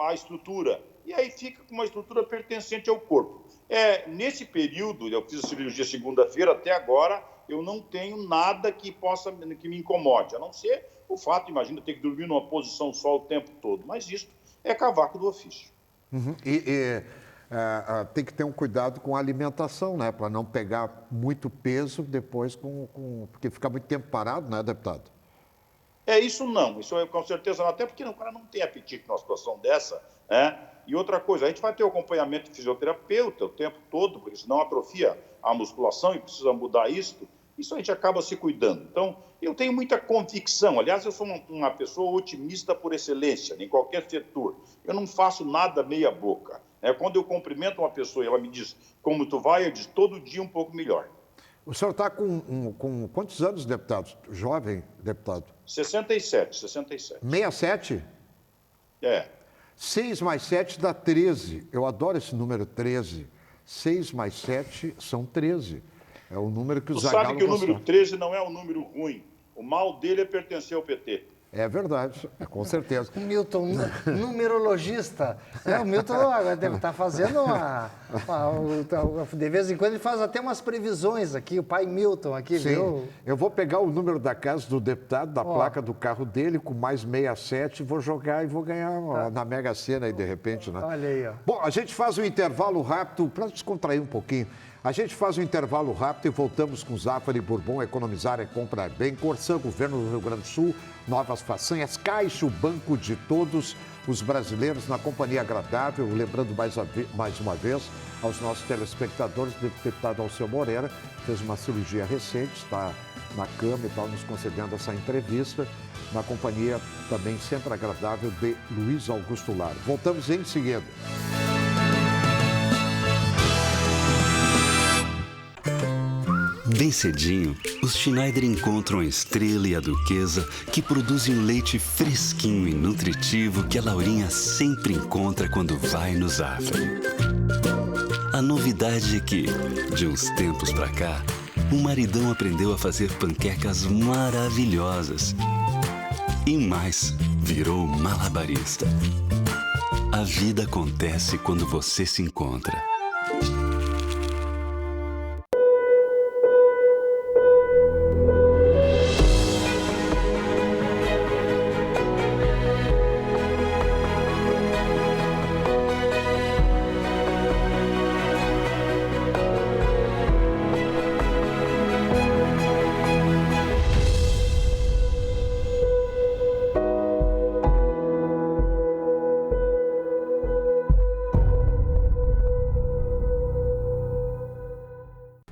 a estrutura. E aí fica com uma estrutura pertencente ao corpo. Nesse período, eu fiz a cirurgia segunda-feira, até agora, eu não tenho nada que me incomode, a não ser o fato, imagina, ter que dormir numa posição só o tempo todo. Mas isso é cavaco do ofício. Uhum. Tem que ter um cuidado com a alimentação, né? Para não pegar muito peso depois, porque fica muito tempo parado, né, deputado? Isso não. Isso com certeza não. Até porque o cara não tem apetite numa situação dessa, né? E outra coisa, a gente vai ter o acompanhamento de fisioterapeuta o tempo todo, porque senão atrofia a musculação e precisa mudar isso a gente acaba se cuidando. Então, eu tenho muita convicção. Aliás, eu sou uma pessoa otimista por excelência, em qualquer setor. Eu não faço nada meia boca. Quando eu cumprimento uma pessoa e ela me diz como tu vai, eu digo todo dia um pouco melhor. O senhor está com quantos anos, deputado? Jovem deputado? 67. 67? É. 6 mais 7 dá 13. Eu adoro esse número 13. 6 mais 7 são 13. É o número que o Zagallo sabe que o número gostava. 13 não é um número ruim. O mal dele é pertencer ao PT. É verdade, com certeza. O Milton, numerologista. O Milton agora deve estar fazendo de vez em quando ele faz até umas previsões aqui, o pai Milton aqui, Sim. viu? Eu vou pegar o número da casa do deputado, da placa do carro dele, com mais 67, vou jogar e vou ganhar na Mega Sena aí, de repente, né? Olha aí, ó. Bom, a gente faz um intervalo rápido para descontrair um pouquinho. A gente faz um intervalo rápido e voltamos com Zafari Bourbon. Economizar é comprar bem. Corsã, Governo do Rio Grande do Sul, novas façanhas. Caixa, o banco de todos os brasileiros na companhia agradável. Lembrando mais uma vez aos nossos telespectadores, o deputado Alceu Moreira fez uma cirurgia recente, está na cama e tal, nos concedendo essa entrevista, na companhia também sempre agradável de Luiz Augusto Lara. Voltamos em seguida. Bem cedinho, os Schneider encontram a Estrela e a Duquesa, que produzem um leite fresquinho e nutritivo que a Laurinha sempre encontra quando vai no Zafari. A novidade é que, de uns tempos pra cá, o maridão aprendeu a fazer panquecas maravilhosas. E mais, virou malabarista. A vida acontece quando você se encontra.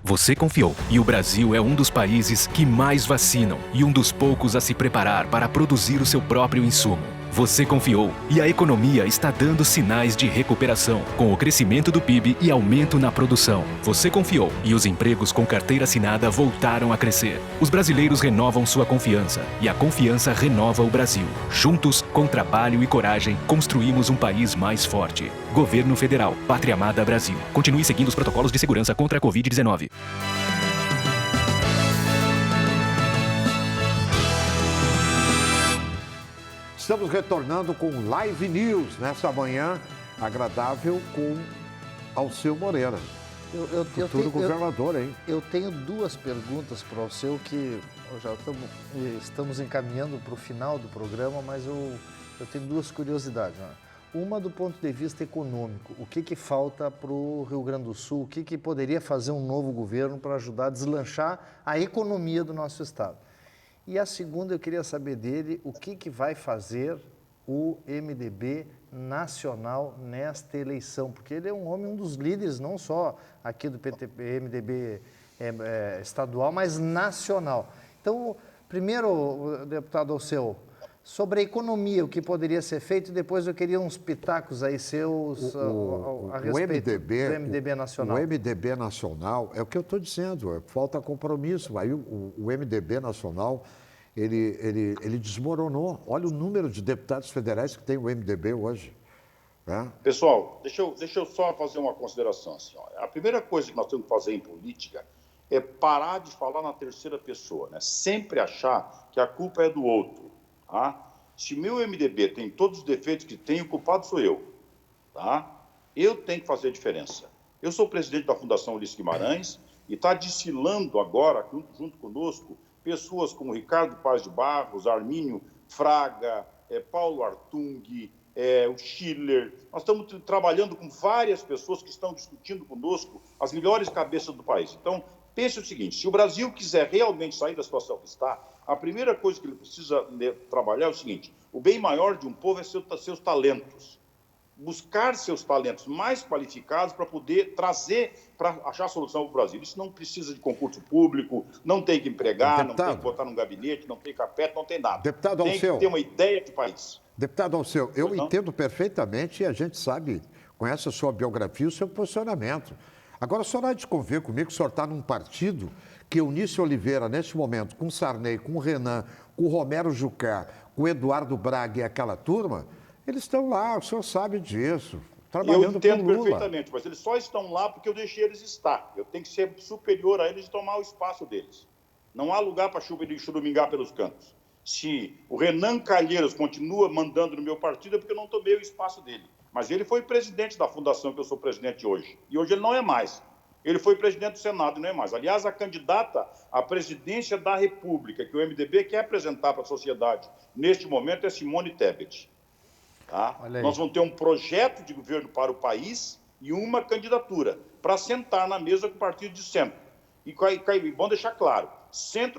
Você confiou, e o Brasil é um dos países que mais vacinam e um dos poucos a se preparar para produzir o seu próprio insumo. Você confiou, e a economia está dando sinais de recuperação, com o crescimento do PIB e aumento na produção. Você confiou, e os empregos com carteira assinada voltaram a crescer. Os brasileiros renovam sua confiança, e a confiança renova o Brasil. Juntos, com trabalho e coragem, construímos um país mais forte. Governo Federal, Pátria Amada Brasil. Continue seguindo os protocolos de segurança contra a Covid-19. Estamos retornando com Live News nessa manhã agradável com Alceu Moreira, futuro governador, hein? Eu tenho duas perguntas para o Alceu que já estamos encaminhando para o final do programa, mas eu tenho duas curiosidades, né? Uma do ponto de vista econômico, o que falta para o Rio Grande do Sul, o que poderia fazer um novo governo para ajudar a deslanchar a economia do nosso estado. E a segunda, eu queria saber dele o que vai fazer o MDB nacional nesta eleição, porque ele é um dos líderes, não só aqui do MDB estadual, mas nacional. Então, primeiro, deputado Alceu, sobre a economia, o que poderia ser feito, e depois eu queria uns pitacos aí seus a respeito do MDB nacional. O MDB nacional, é o que eu estou dizendo, falta compromisso. Aí o MDB nacional, ele desmoronou. Olha o número de deputados federais que tem o MDB hoje. Né? Pessoal, deixa eu só fazer uma consideração. Assim, ó. A primeira coisa que nós temos que fazer em política é parar de falar na terceira pessoa, né? Sempre achar que a culpa é do outro. Tá? Se o meu MDB tem todos os defeitos que tem, o culpado sou eu. Tá? Eu tenho que fazer a diferença. Eu sou presidente da Fundação Ulisses Guimarães e está desfilando agora, junto conosco, pessoas como Ricardo Paz de Barros, Armínio Fraga, Paulo Artung, o Schiller. Nós estamos trabalhando com várias pessoas que estão discutindo conosco as melhores cabeças do país. Então, pense o seguinte, se o Brasil quiser realmente sair da situação que está, a primeira coisa que ele precisa trabalhar é o seguinte, o bem maior de um povo é seus talentos. Buscar seus talentos mais qualificados para poder trazer, para achar solução para o Brasil. Isso não precisa de concurso público, não tem que empregar, deputado, não tem que botar num gabinete, não tem carpete, não tem nada. Deputado tem Alceu, que ter uma ideia de país. Deputado Alceu, eu entendo perfeitamente e a gente sabe, conhece a sua biografia e o seu posicionamento. Agora, o senhor há de convir comigo que o senhor está num partido que Eunice Oliveira, neste momento, com o Sarney, com o Renan, com o Romero Jucá, com o Eduardo Braga e aquela turma, Eles estão lá, o senhor sabe disso, Eu trabalhando com entendo Lula. perfeitamente, mas eles só estão lá porque eu deixei eles estar. Eu tenho que ser superior a eles e tomar o espaço deles. Não há lugar para churumingar pelos cantos. Se o Renan Calheiros continua mandando no meu partido é porque eu não tomei o espaço dele. Mas ele foi presidente da fundação que eu sou presidente hoje. E hoje ele não é mais. Ele foi presidente do Senado e não é mais. Aliás, a candidata à presidência da República, que o MDB quer apresentar para a sociedade neste momento, é Simone Tebet. Tá? Nós vamos ter um projeto de governo para o país e uma candidatura para sentar na mesa com o partido de centro. E bom deixar claro, ser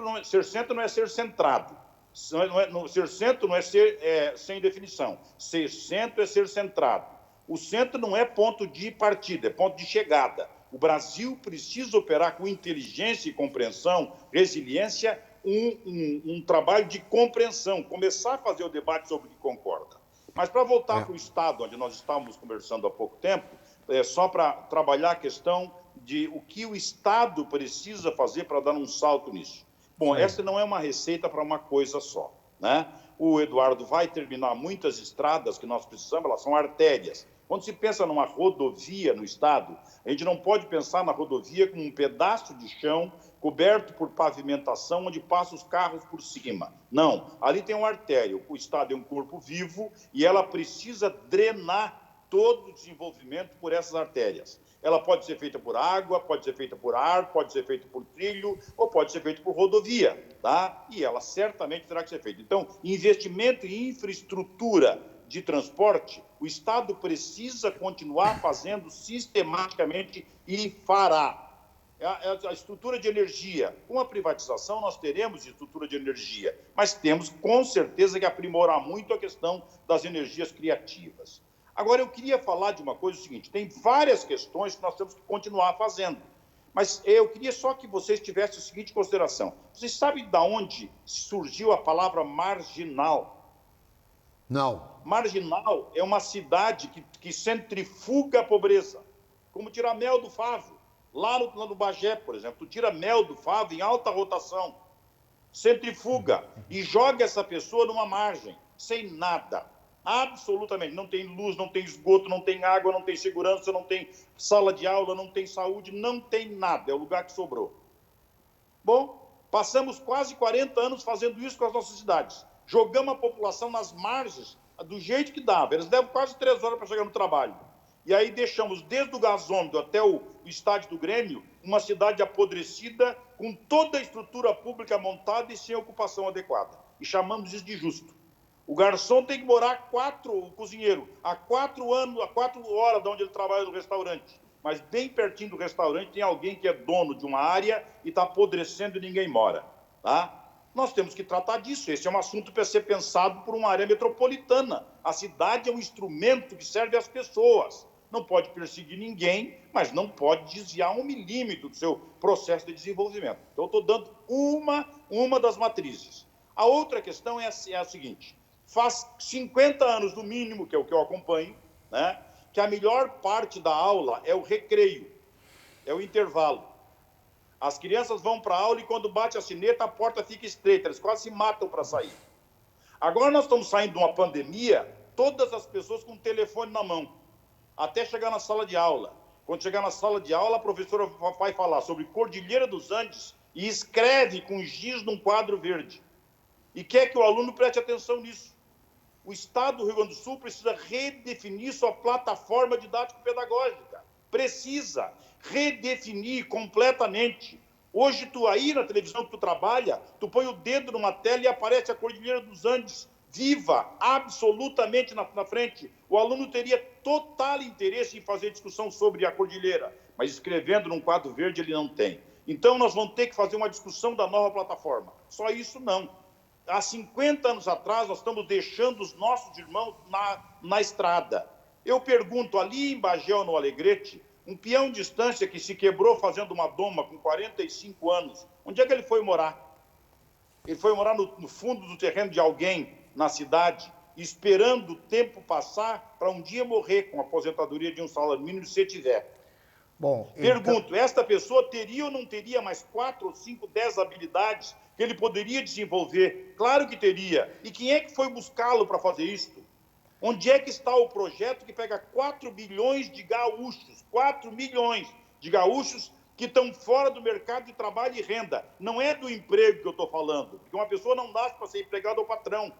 centro não é ser centrado. Ser centro não é ser sem definição. Ser centro é ser centrado. O centro não é ponto de partida, é ponto de chegada. O Brasil precisa operar com inteligência e compreensão, resiliência, um trabalho de compreensão, começar a fazer o debate sobre o que concorda. Mas para voltar para o Estado, onde nós estávamos conversando há pouco tempo, só para trabalhar a questão de o que o Estado precisa fazer para dar um salto nisso. Bom, essa não é uma receita para uma coisa só, né? O Eduardo vai terminar muitas estradas que nós precisamos, elas são artérias. Quando se pensa numa rodovia no Estado, a gente não pode pensar na rodovia como um pedaço de chão coberto por pavimentação onde passam os carros por cima. Não, ali tem uma artéria. O Estado é um corpo vivo e ela precisa drenar todo o desenvolvimento por essas artérias. Ela pode ser feita por água, pode ser feita por ar, pode ser feita por trilho ou pode ser feita por rodovia, tá? E ela certamente terá que ser feita. Então, investimento em infraestrutura de transporte, o Estado precisa continuar fazendo sistematicamente e fará. A estrutura de energia, com a privatização nós teremos estrutura de energia, mas temos com certeza que aprimorar muito a questão das energias criativas. Agora, eu queria falar de uma coisa, o seguinte, tem várias questões que nós temos que continuar fazendo, mas eu queria só que vocês tivessem a seguinte consideração. Vocês sabem de onde surgiu a palavra marginal? Não. Marginal é uma cidade que centrifuga a pobreza, como tirar mel do favo. Lá no Bagé, por exemplo, tu tira mel do favo em alta rotação, centrifuga e joga essa pessoa numa margem, sem nada. Absolutamente. Não tem luz, não tem esgoto, não tem água, não tem segurança, não tem sala de aula, não tem saúde, não tem nada. É o lugar que sobrou. Bom, passamos quase 40 anos fazendo isso com as nossas cidades. Jogamos a população nas margens do jeito que dava. Eles levam quase 3 horas para chegar no trabalho. E aí deixamos desde o gasômetro até o estádio do Grêmio uma cidade apodrecida, com toda a estrutura pública montada e sem ocupação adequada. E chamamos isso de justo. O garçom tem que morar o cozinheiro, a 4 horas de onde ele trabalha no restaurante. Mas bem pertinho do restaurante tem alguém que é dono de uma área e está apodrecendo e ninguém mora. Tá? Nós temos que tratar disso. Esse é um assunto para ser pensado por uma área metropolitana. A cidade é um instrumento que serve às pessoas. Não pode perseguir ninguém, mas não pode desviar 1 milímetro do seu processo de desenvolvimento. Então, eu estou dando uma das matrizes. A outra questão é a seguinte. Faz 50 anos, no mínimo, que é o que eu acompanho, né, que a melhor parte da aula é o recreio, é o intervalo. As crianças vão para a aula e quando bate a sineta, a porta fica estreita, eles quase se matam para sair. Agora nós estamos saindo de uma pandemia, todas as pessoas com o telefone na mão, até chegar na sala de aula. Quando chegar na sala de aula, a professora vai falar sobre Cordilheira dos Andes e escreve com giz num quadro verde. E quer que o aluno preste atenção nisso. O Estado do Rio Grande do Sul precisa redefinir sua plataforma didático-pedagógica. Precisa redefinir completamente. Hoje, tu aí na televisão que tu trabalha, tu põe o dedo numa tela e aparece a Cordilheira dos Andes, viva, absolutamente na frente. O aluno teria total interesse em fazer discussão sobre a Cordilheira, mas escrevendo num quadro verde ele não tem. Então, nós vamos ter que fazer uma discussão da nova plataforma. Só isso não. Há 50 anos atrás, nós estamos deixando os nossos irmãos na estrada. Eu pergunto, ali em Bagé ou no Alegrete, um peão de estância que se quebrou fazendo uma doma com 45 anos, onde é que ele foi morar? Ele foi morar no fundo do terreno de alguém na cidade, esperando o tempo passar para um dia morrer com a aposentadoria de um salário mínimo, se tiver. Bom, pergunto, esta pessoa teria ou não teria mais 4, 5, 10 habilidades que ele poderia desenvolver? Claro que teria. E quem é que foi buscá-lo para fazer isso? Onde é que está o projeto que pega 4 milhões de gaúchos, 4 milhões de gaúchos que estão fora do mercado de trabalho e renda? Não é do emprego que eu estou falando, porque uma pessoa não nasce para ser empregado ou patrão.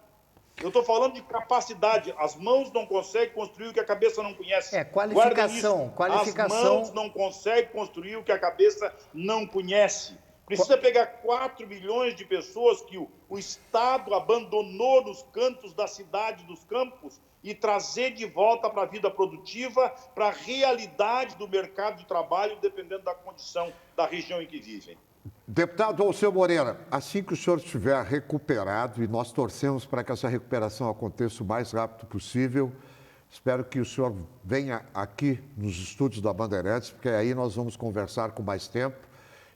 Eu estou falando de capacidade. As mãos não conseguem construir o que a cabeça não conhece. Qualificação. As mãos não conseguem construir o que a cabeça não conhece. Precisa pegar 4 milhões de pessoas que o Estado abandonou nos cantos da cidade, dos campos, e trazer de volta para a vida produtiva, para a realidade do mercado de trabalho, dependendo da condição da região em que vivem. Deputado Alceu Moreira, assim que o senhor estiver recuperado, e nós torcemos para que essa recuperação aconteça o mais rápido possível, espero que o senhor venha aqui nos estúdios da Bandeirantes, porque aí nós vamos conversar com mais tempo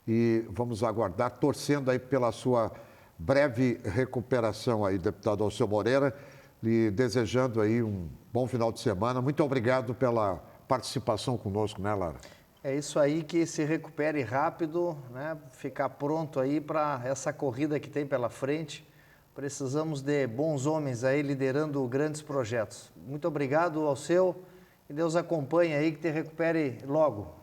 e vamos aguardar, torcendo aí pela sua breve recuperação aí, deputado Alceu Moreira, lhe desejando aí um bom final de semana. Muito obrigado pela participação conosco, né, Lara? É isso aí, que se recupere rápido, né? Ficar pronto aí para essa corrida que tem pela frente. Precisamos de bons homens aí liderando grandes projetos. Muito obrigado, Alceu, e Deus acompanhe aí, que te recupere logo.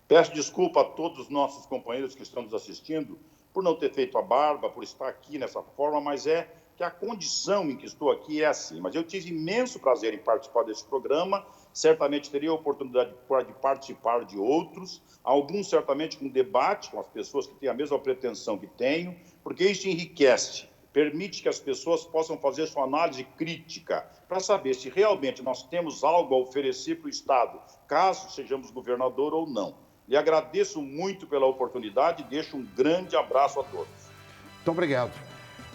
Peço desculpa a todos os nossos companheiros que estão nos assistindo por não ter feito a barba, por estar aqui nessa forma, mas é que a condição em que estou aqui é assim. Mas eu tive imenso prazer em participar desse programa, certamente teria a oportunidade de participar de outros, alguns certamente com debate com as pessoas que têm a mesma pretensão que tenho, porque isso enriquece, permite que as pessoas possam fazer sua análise crítica para saber se realmente nós temos algo a oferecer para o Estado, caso sejamos governador ou não. E agradeço muito pela oportunidade e deixo um grande abraço a todos. Muito obrigado.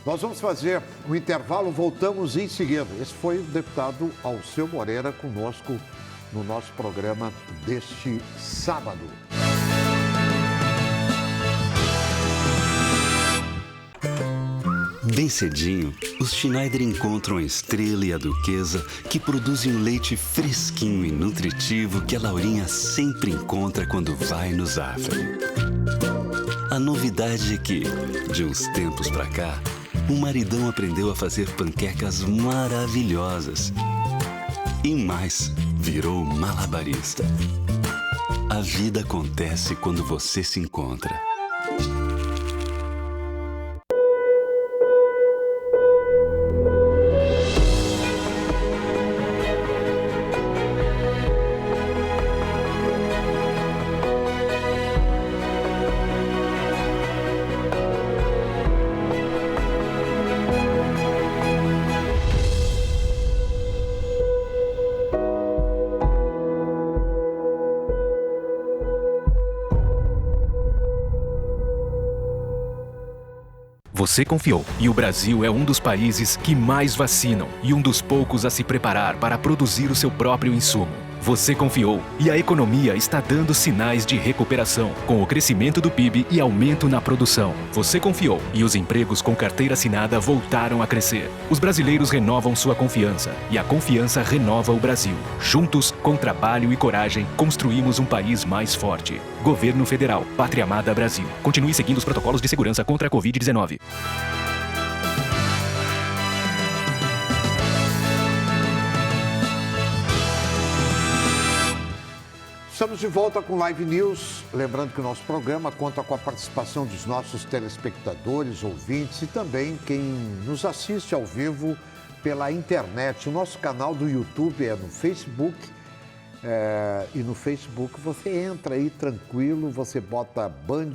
Nós vamos fazer um intervalo, voltamos em seguida. Esse foi o deputado Alceu Moreira conosco no nosso programa deste sábado. Bem cedinho, os Schneider encontram a Estrela e a Duquesa, que produzem um leite fresquinho e nutritivo que a Laurinha sempre encontra quando vai no Zafari. A novidade é que, de uns tempos pra cá, o maridão aprendeu a fazer panquecas maravilhosas. E mais, virou malabarista. A vida acontece quando você se encontra. Você confiou, e o Brasil é um dos países que mais vacinam e um dos poucos a se preparar para produzir o seu próprio insumo. Você confiou, e a economia está dando sinais de recuperação, com o crescimento do PIB e aumento na produção. Você confiou, e os empregos com carteira assinada voltaram a crescer. Os brasileiros renovam sua confiança, e a confiança renova o Brasil. Juntos, com trabalho e coragem, construímos um país mais forte. Governo Federal, Pátria Amada Brasil. Continue seguindo os protocolos de segurança contra a Covid-19. Estamos de volta com Live News. Lembrando que o nosso programa conta com a participação dos nossos telespectadores, ouvintes e também quem nos assiste ao vivo pela internet. O nosso canal do YouTube é no Facebook. E no Facebook você entra aí tranquilo, você bota Band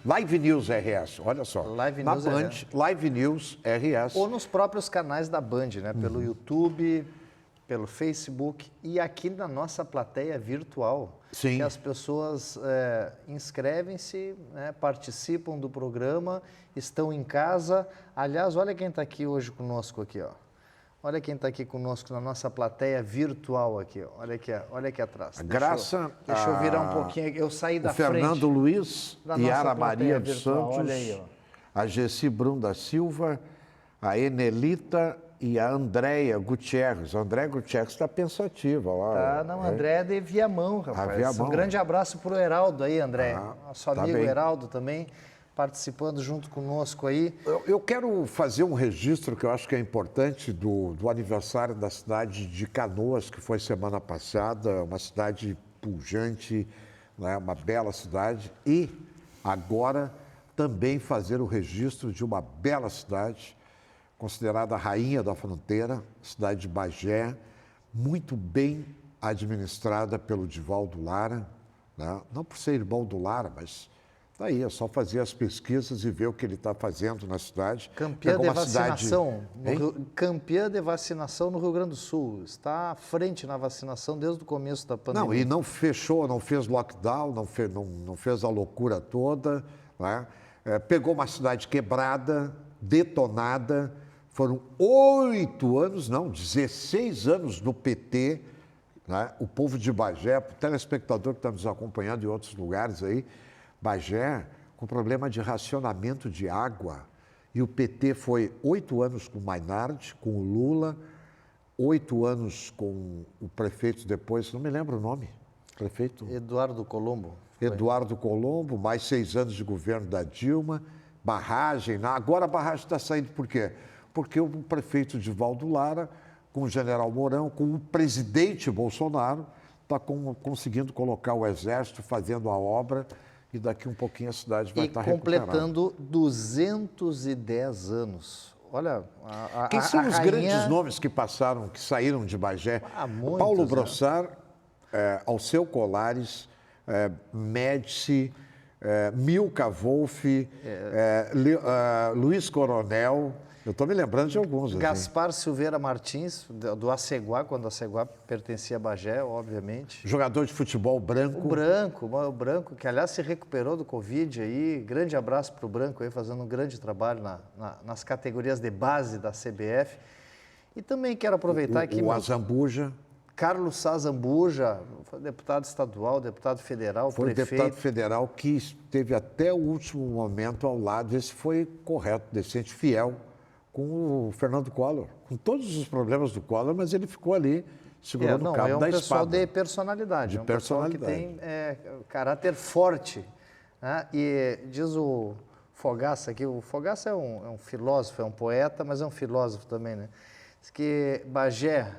Live News RS, olha só. Live na News Band, RS. Live News RS. Ou nos próprios canais da Band, né? Pelo YouTube, pelo Facebook e aqui na nossa plateia virtual. Sim. Que as pessoas inscrevem-se, né, participam do programa, estão em casa. Aliás, olha quem está aqui hoje conosco aqui, ó. Olha quem está aqui conosco na nossa plateia virtual aqui, ó. Olha aqui atrás. Graça. Deixa eu virar um pouquinho. Eu saí da frente. Fernando Luiz, Yara Maria dos virtual. Santos, Olha aí, ó. a Gessi Brum da Silva, a Enelita e a Andréia Gutierrez. A Andréia Gutierrez está pensativa lá. Tá, não, André é de Viamão, rapaz. Viamão. Um grande abraço para o Heraldo aí, André. Nosso tá amigo bem. Heraldo também. participando junto conosco aí. Eu quero fazer um registro que eu acho que é importante do aniversário da cidade de Canoas, que foi semana passada, uma cidade pujante, né, uma bela cidade, e agora também fazer o registro de uma bela cidade, considerada a rainha da fronteira, cidade de Bagé, muito bem administrada pelo Divaldo Lara, né? Não por ser irmão do Lara, mas daí é só fazer as pesquisas e ver o que ele está fazendo na cidade. Campeã de vacinação, campeã de vacinação no Rio Grande do Sul, está à frente na vacinação desde o começo da pandemia. Não, e não fechou, não fez lockdown, não fez a loucura toda, né? Pegou uma cidade quebrada, detonada, foram 16 anos no PT, né? O povo de Bagé, o telespectador que está nos acompanhando em outros lugares aí, Bagé com problema de racionamento de água. E o PT foi 8 anos com o Mainardi, com o Lula, 8 anos com o prefeito depois, não me lembro o nome, prefeito... Eduardo Colombo. Eduardo Colombo, mais 6 anos de governo da Dilma, barragem. Agora a barragem está saindo por quê? Porque o prefeito Divaldo Lara, com o general Mourão, com o presidente Bolsonaro, está conseguindo colocar o exército fazendo a obra e daqui um pouquinho a cidade vai estar recuperada. Completando 210 anos. Olha, quem são os grandes nomes que passaram, que saíram de Bagé? Muitos, Paulo Brossard, Alceu Colares, Médici, Milka Wolff, Luiz Coronel, eu estou me lembrando de alguns. Gaspar Silveira Martins, do Aceguá, quando a Aceguá pertencia a Bagé, obviamente. Jogador de futebol Branco. O Branco, que aliás se recuperou do Covid aí, grande abraço para o Branco aí, fazendo um grande trabalho nas categorias de base da CBF. E também quero aproveitar aqui... O Azambuja. Carlos Sazambuja, foi deputado estadual, deputado federal, prefeito. Foi deputado federal que esteve até o último momento ao lado. Esse foi correto, decente, fiel com o Fernando Collor, com todos os problemas do Collor, mas ele ficou ali segurando o cabo da espada. É um pessoal de personalidade. Um pessoal que tem caráter forte. Né? E diz o Fogaça aqui, o Fogaça é um filósofo, é um poeta, mas é um filósofo também, né? Diz que Bagé...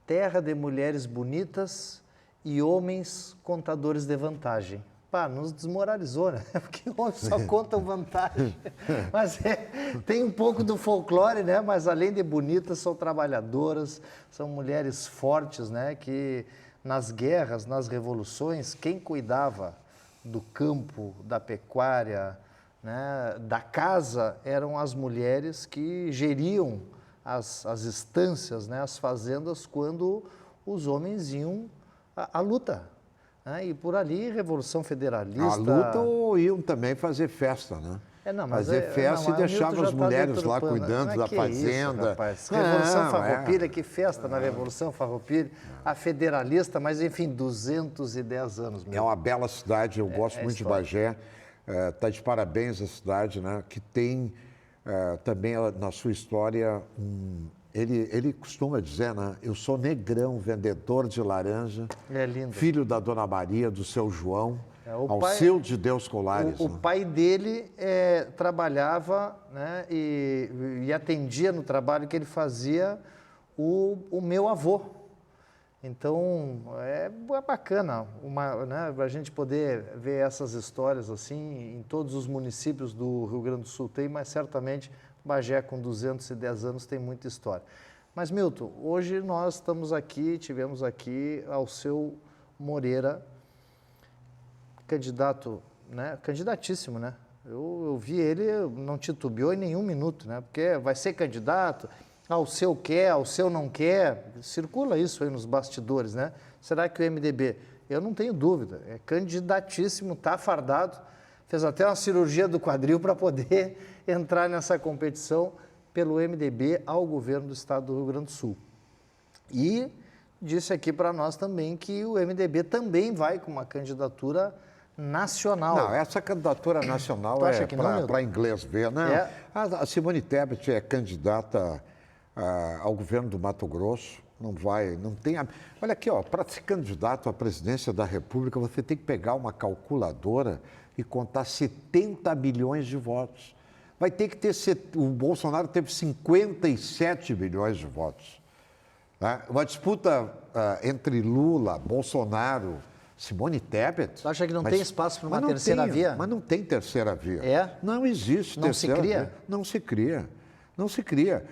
terra de mulheres bonitas e homens contadores de vantagem. Pá, nos desmoralizou, né? Porque homens só contam vantagem. Mas tem um pouco do folclore, né? Mas além de bonitas, são trabalhadoras, são mulheres fortes, né? Que nas guerras, nas revoluções, quem cuidava do campo, da pecuária, né? Da casa, eram as mulheres que geriam as estâncias, né, as fazendas, quando os homens iam à luta. Né? E por ali, Revolução Federalista... A luta ou iam também fazer festa, né? Fazer festa e deixavam as mulheres lá cuidando da fazenda. Isso, Revolução Farroupilha, que festa na Revolução Farroupilha. A Federalista, mas enfim, 210 anos mesmo. É uma bela cidade, eu gosto muito de Bagé. Está de parabéns a cidade, né, que tem... também na sua história, ele costuma dizer, né? Eu sou negrão, vendedor de laranja, filho da Dona Maria, do seu João, Alceu de Deus Colares. O pai dele trabalhava, né, e atendia no trabalho que ele fazia o meu avô. Então, é bacana né, a gente poder ver essas histórias assim em todos os municípios do Rio Grande do Sul. Tem, mas certamente Bagé, com 210 anos, tem muita história. Mas, Milton, hoje nós estamos aqui, tivemos aqui Alceu Moreira, candidato, né, candidatíssimo, né? Eu vi ele, não titubeou em nenhum minuto, né? Porque vai ser candidato... Alceu quer, Alceu não quer, circula isso aí nos bastidores, né? Será que o MDB? Eu não tenho dúvida, é candidatíssimo, está fardado, fez até uma cirurgia do quadril para poder entrar nessa competição pelo MDB ao governo do estado do Rio Grande do Sul. E disse aqui para nós também que o MDB também vai com uma candidatura nacional. Não, essa candidatura nacional é para inglês ver, né? A Simone Tebet é candidata ao governo do Mato Grosso, não vai, não tem... Olha aqui, ó, para ser candidato à presidência da República, você tem que pegar uma calculadora e contar 70 milhões de votos. Vai ter que ter... O Bolsonaro teve 57 milhões de votos. Né? Uma disputa entre Lula, Bolsonaro, Simone Tebet... Você acha que não tem espaço para uma terceira via? Mas não tem terceira via. É? Não existe terceira via. Não se cria. Não se cria.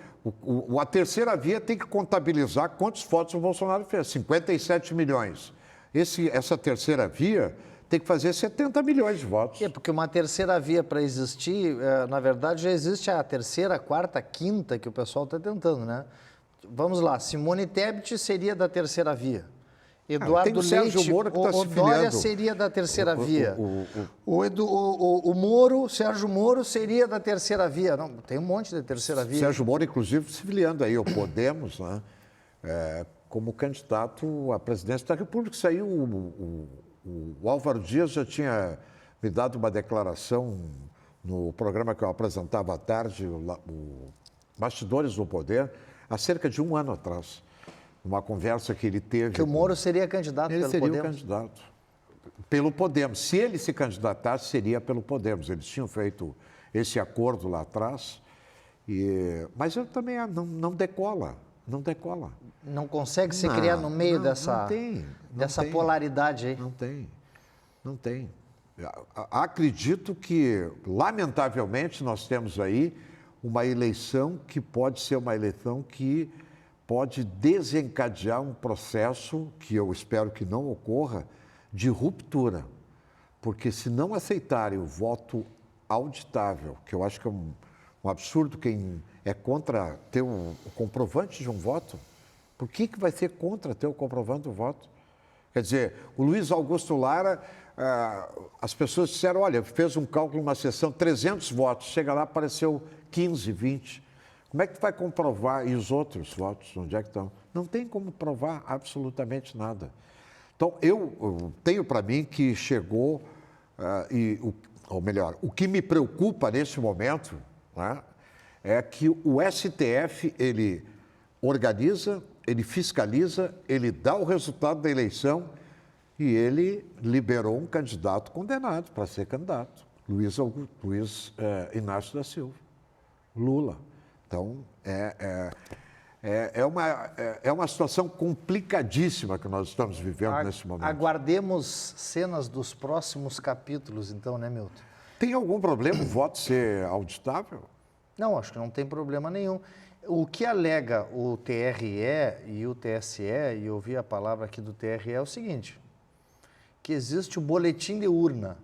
A terceira via tem que contabilizar quantos votos o Bolsonaro fez. 57 milhões. Essa terceira via tem que fazer 70 milhões de votos. É, porque uma terceira via para existir, na verdade, já existe a terceira, quarta, quinta que o pessoal está tentando, né? Vamos lá, Simone Tebet seria da terceira via. Eduardo Leite, o Dória seria da terceira via. O Moro, Sérgio Moro seria da terceira via. Não, tem um monte de terceira via. Sérgio Moro, inclusive, se filiando aí ao Podemos, né, como candidato à presidência da República. Isso aí, o Álvaro Dias já tinha me dado uma declaração no programa que eu apresentava à tarde, o Bastidores do Poder, há cerca de um ano atrás. Uma conversa que ele teve... Que o Moro seria candidato pelo Podemos? Ele seria o candidato pelo Podemos. Se ele se candidatasse, seria pelo Podemos. Eles tinham feito esse acordo lá atrás. Mas ele também não decola. Não decola. Não consegue se criar no meio dessa polaridade aí? Não tem. Acredito que, lamentavelmente, nós temos aí uma eleição que pode ser uma eleição que pode desencadear um processo, que eu espero que não ocorra, de ruptura. Porque se não aceitarem o voto auditável, que eu acho que é um absurdo quem é contra ter o comprovante de um voto, por que vai ser contra ter o comprovante do voto? Quer dizer, o Luiz Augusto Lara, as pessoas disseram, olha, fez um cálculo numa sessão, 300 votos, chega lá, apareceu 15, 20. Como é que tu vai comprovar? E os outros votos, onde é que estão? Não tem como provar absolutamente nada. Então, eu tenho para mim que chegou, ou melhor, o que me preocupa nesse momento, né, é que o STF, ele organiza, ele fiscaliza, ele dá o resultado da eleição e ele liberou um candidato condenado para ser candidato, Luiz Inácio da Silva, Lula. Então, é uma situação complicadíssima que nós estamos vivendo nesse momento. Aguardemos cenas dos próximos capítulos, então, né, Milton? Tem algum problema o voto ser auditável? Não, acho que não tem problema nenhum. O que alega o TRE e o TSE, e eu ouvi a palavra aqui do TRE, é o seguinte, que existe o boletim de urna.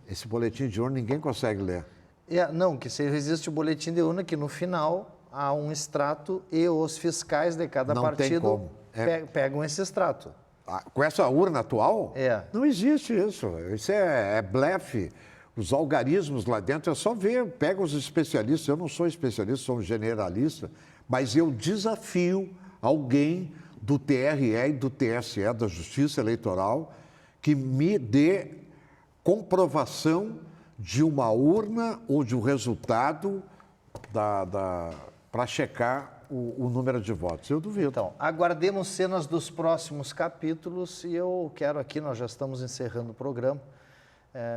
Esse boletim de urna ninguém consegue ler. Não, que existe o boletim de urna que no final há um extrato e os fiscais de cada partido pegam esse extrato. Com essa urna atual? Não existe isso. Isso é blefe. Os algarismos lá dentro é só ver, pega os especialistas. Eu não sou especialista, sou um generalista, mas eu desafio alguém do TRE e do TSE, da Justiça Eleitoral, que me dê comprovação de uma urna ou de um resultado para checar o número de votos. Eu duvido. Então, aguardemos cenas dos próximos capítulos e eu quero aqui, nós já estamos encerrando o programa,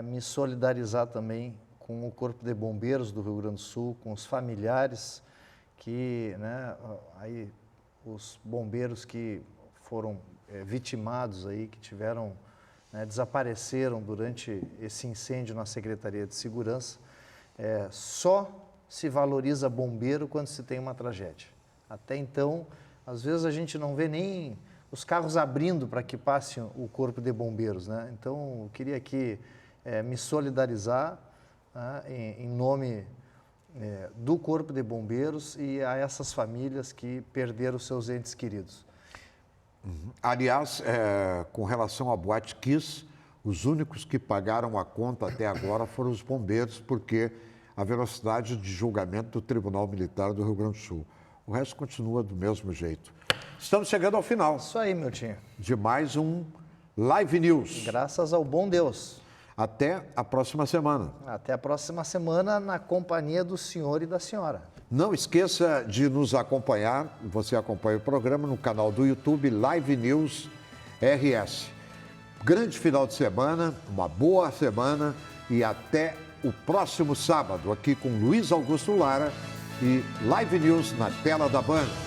me solidarizar também com o Corpo de Bombeiros do Rio Grande do Sul, com os familiares que, né, aí, os bombeiros que foram vitimados aí, que tiveram... desapareceram durante esse incêndio na Secretaria de Segurança. Só se valoriza bombeiro quando se tem uma tragédia. Até então, às vezes a gente não vê nem os carros abrindo para que passe o Corpo de Bombeiros, né? Então, eu queria aqui me solidarizar em nome do Corpo de Bombeiros e a essas famílias que perderam seus entes queridos. Aliás, com relação à Boate Kiss, os únicos que pagaram a conta até agora foram os bombeiros, porque a velocidade de julgamento do Tribunal Militar do Rio Grande do Sul. O resto continua do mesmo jeito. Estamos chegando ao final. Isso aí, Miltinho. De mais um Live News. Graças ao bom Deus. Até a próxima semana. Até a próxima semana na companhia do senhor e da senhora. Não esqueça de nos acompanhar, você acompanha o programa no canal do YouTube Live News RS. Grande final de semana, uma boa semana e até o próximo sábado aqui com Luiz Augusto Lara e Live News na tela da Band.